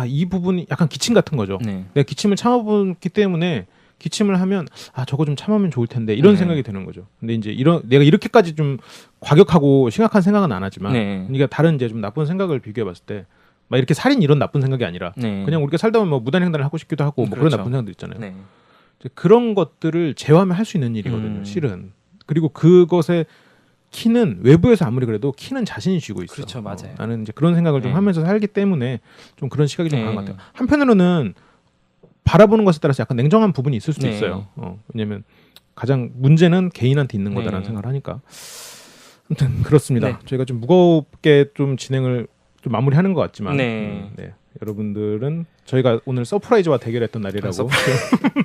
이 부분이 약간 기침 같은 거죠. 네. 내가 기침을 참아보기 때문에 기침을 하면 저거 좀 참으면 좋을 텐데 이런 네. 생각이 드는 거죠. 근데 이제 내가 이렇게까지 좀 과격하고 심각한 생각은 안 하지만 네. 그러니까 다른 이제 좀 나쁜 생각을 비교해 봤을 때 막 이렇게 살인 이런 나쁜 생각이 아니라 네. 그냥 우리가 살다 보면 뭐 무단횡단을 하고 싶기도 하고 뭐 그런 그렇죠. 나쁜 생각들 있잖아요. 네. 이제 그런 것들을 제어하면 할 수 있는 일이거든요. 실은. 그리고 그것의 키는 외부에서 아무리 그래도 키는 자신이 쥐고 있어. 그렇죠, 맞아요. 나는 이제 그런 생각을 좀 네. 하면서 살기 때문에 좀 그런 시각이 좀 네. 강한 것 같아요. 한편으로는 바라보는 것에 따라서 약간 냉정한 부분이 있을 수도 네. 있어요. 왜냐하면 가장 문제는 개인한테 있는 네. 거다라는 생각을 하니까. 아무튼 그렇습니다. 네. 저희가 좀 무겁게 좀 진행을 좀 마무리하는 것 같지만 네. 여러분들은 저희가 오늘 서프라이즈와 대결했던 날이라고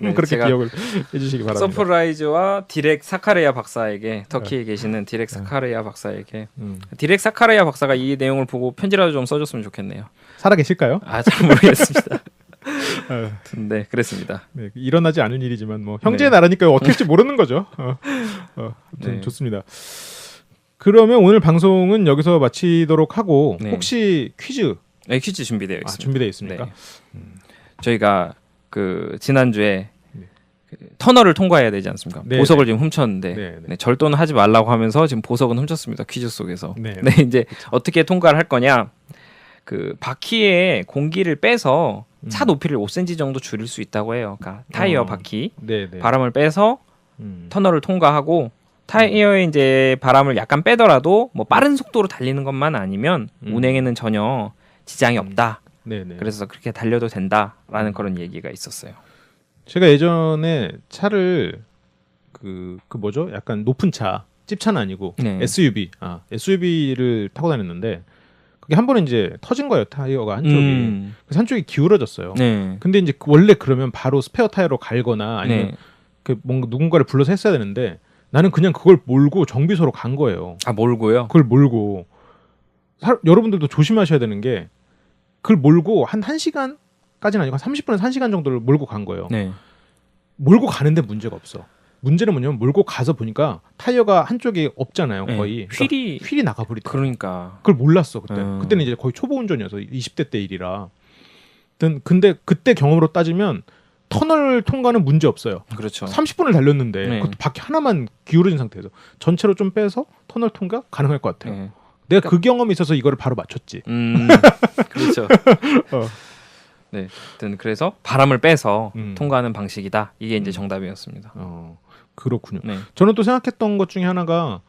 네, 그렇게 제가 기억을 해주시기 바랍니다. 서프라이즈와 디렉 사카레야 박사에게 터키에 계시는 디렉 사카레야 박사에게 음. 디렉 사카레야 박사가 이 내용을 보고 편지라도 좀 써줬으면 좋겠네요. 살아 계실까요? 잘 모르겠습니다. 네, 그랬습니다. 네, 일어나지 않은 일이지만 뭐 형제의 네. 나라니까 어떻게 할지 모르는 거죠. 아무튼 네. 좋습니다. 그러면 오늘 방송은 여기서 마치도록 하고 네. 혹시 퀴즈 네, 퀴즈 준비되어 있습니다. 준비되어 있습니까? 네. 저희가 그 지난주에 네. 그 터널을 통과해야 되지 않습니까? 네, 보석을 지금 훔쳤는데 네, 네. 네, 절도는 하지 말라고 하면서 지금 보석은 훔쳤습니다. 퀴즈 속에서. 네. 네, 이제 어떻게 통과를 할 거냐? 그 바퀴에 공기를 빼서 차 높이를 5cm 정도 줄일 수 있다고 해요. 그러니까 타이어 바퀴 네, 네. 바람을 빼서 음. 터널을 통과하고 타이어에 이제 바람을 약간 빼더라도 뭐 빠른 속도로 달리는 것만 아니면 운행에는 전혀 지장이 없다. 네, 네. 그래서 그렇게 달려도 된다라는 그런 얘기가 있었어요. 제가 예전에 차를 그 뭐죠? 약간 높은 차, 찝차는 아니고 네. SUV를 타고 다녔는데 그게 한 번에 이제 터진 거예요. 타이어가 한쪽이. 그래서 한쪽이 기울어졌어요. 네. 근데 이제 원래 그러면 바로 스페어 타이어로 갈거나 아니면 네. 그 뭔가 누군가를 불러서 했어야 되는데 나는 그냥 그걸 몰고 정비소로 간 거예요. 몰고요? 그걸 몰고 여러분들도 조심하셔야 되는 게 그걸 몰고 한 1시간까지는 아니고 한 30분에서 1시간 정도를 몰고 간 거예요. 네. 몰고 가는데 문제가 없어. 문제는 뭐냐면 몰고 가서 보니까 타이어가 한쪽이 없잖아요. 네. 거의. 휠이 나가버리더라고. 그러니까. 그걸 몰랐어 그때. 그때는 이제 거의 초보 운전이어서 20대 때 일이라. 근데 그때 경험으로 따지면 터널 통과는 문제 없어요. 그렇죠. 30분을 달렸는데 네. 그것도 바퀴 하나만 기울어진 상태에서 전체로 좀 빼서 터널 통과 가능할 것 같아요. 네. 내가 그 경험이 있어서 이거를 바로 맞췄지. 그렇죠. 네, 하여튼 그래서 바람을 빼서 통과하는 방식이다. 이게 이제 정답이었습니다. 그렇군요. 네. 저는 또 생각했던 것 중에 하나가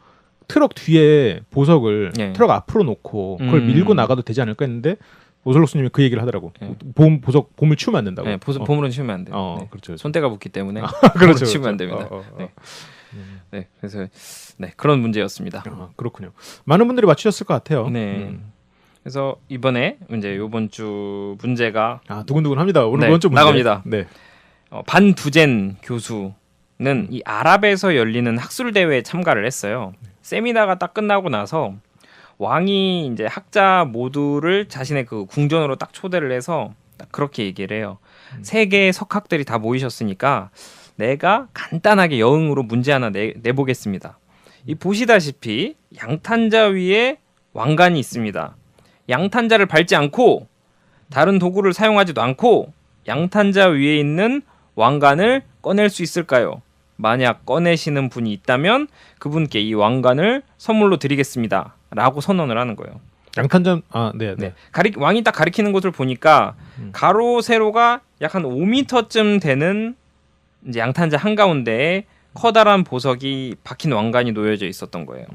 트럭 뒤에 보석을 네. 트럭 앞으로 놓고 그걸 밀고 나가도 되지 않을까 했는데 오슬로스님이 그 얘기를 하더라고. 네. 보물 치우면 안 된다고. 네, 보물은 치우면 안 돼요. 네. 그렇죠. 손때가 붙기 때문에 그렇죠, 보물은 치우면 안 됩니다. 그렇죠. 네. 네, 그래서 네 그런 문제였습니다. 그렇군요. 많은 분들이 맞추셨을 것 같아요. 네. 그래서 이번에 이제 이번 주 문제가 두근두근합니다. 오늘 네, 이번 주 문제 나갑니다. 네. 반두젠 교수는 이 아랍에서 열리는 학술 대회에 참가를 했어요. 세미나가 딱 끝나고 나서 왕이 이제 학자 모두를 자신의 그 궁전으로 딱 초대를 해서 딱 그렇게 얘기를 해요. 세계의 석학들이 다 모이셨으니까 내가 간단하게 여응으로 문제 하나 내보겠습니다. 이 보시다시피 양탄자 위에 왕관이 있습니다. 양탄자를 밟지 않고 다른 도구를 사용하지도 않고 양탄자 위에 있는 왕관을 꺼낼 수 있을까요? 만약 꺼내시는 분이 있다면 그분께 이 왕관을 선물로 드리겠습니다. 라고 선언을 하는 거예요. 양탄자 네. 왕이 딱 가리키는 곳을 보니까 가로 세로가 약 한 5m쯤 되는 이제 양탄자 한가운데에 커다란 보석이 박힌 왕관이 놓여져 있었던 거예요.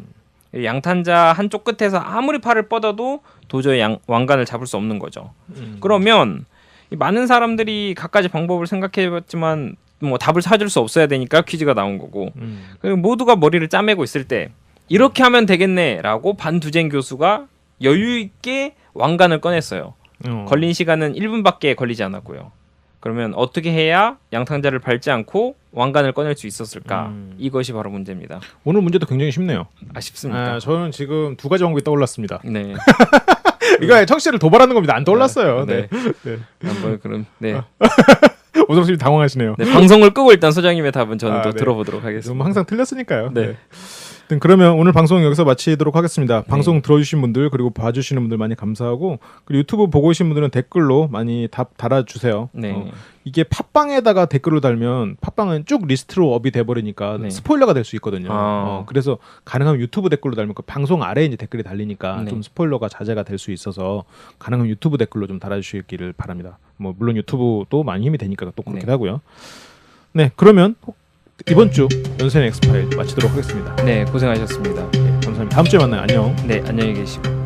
양탄자 한쪽 끝에서 아무리 팔을 뻗어도 도저히 왕관을 잡을 수 없는 거죠. 그러면 많은 사람들이 갖가지 방법을 생각해봤지만 뭐 답을 찾을 수 없어야 되니까 퀴즈가 나온 거고 모두가 머리를 짜매고 있을 때 이렇게 하면 되겠네라고 반두젠 교수가 여유 있게 왕관을 꺼냈어요. 걸린 시간은 1분밖에 걸리지 않았고요. 그러면 어떻게 해야 양탄자를 밟지 않고 왕관을 꺼낼 수 있었을까? 이것이 바로 문제입니다. 오늘 문제도 굉장히 쉽네요. 쉽습니까? 저는 지금 두 가지 방법이 떠올랐습니다. 네. 이거 청취자를 도발하는 겁니다. 안 떠올랐어요. 네. 한번 그럼 네. 오성수님 당황하시네요. 네, 방송을 끄고 일단 소장님의 답은 저는 또 네. 들어보도록 하겠습니다. 항상 틀렸으니까요. 네. 그러면 오늘 방송 여기서 마치도록 하겠습니다. 방송 들어주신 분들 그리고 봐주시는 분들 많이 감사하고 그리고 유튜브 보고 계신 분들은 댓글로 많이 답 달아주세요. 네. 이게 팟빵에다가 댓글로 달면 팟빵은 쭉 리스트로 업이 돼버리니까 네. 스포일러가 될 수 있거든요. 아. 그래서 가능하면 유튜브 댓글로 달면 그 방송 아래에 이제 댓글이 달리니까 네. 좀 스포일러가 자제가 될 수 있어서 가능하면 유튜브 댓글로 좀 달아주시기를 바랍니다. 뭐 물론 유튜브도 많이 힘이 되니까 또 그렇긴 네. 하고요. 네, 그러면 이번 주 연세는 엑스파일 마치도록 하겠습니다. 네, 고생하셨습니다. 감사합니다. 다음 주에 만나요. 안녕. 네, 안녕히 계시고.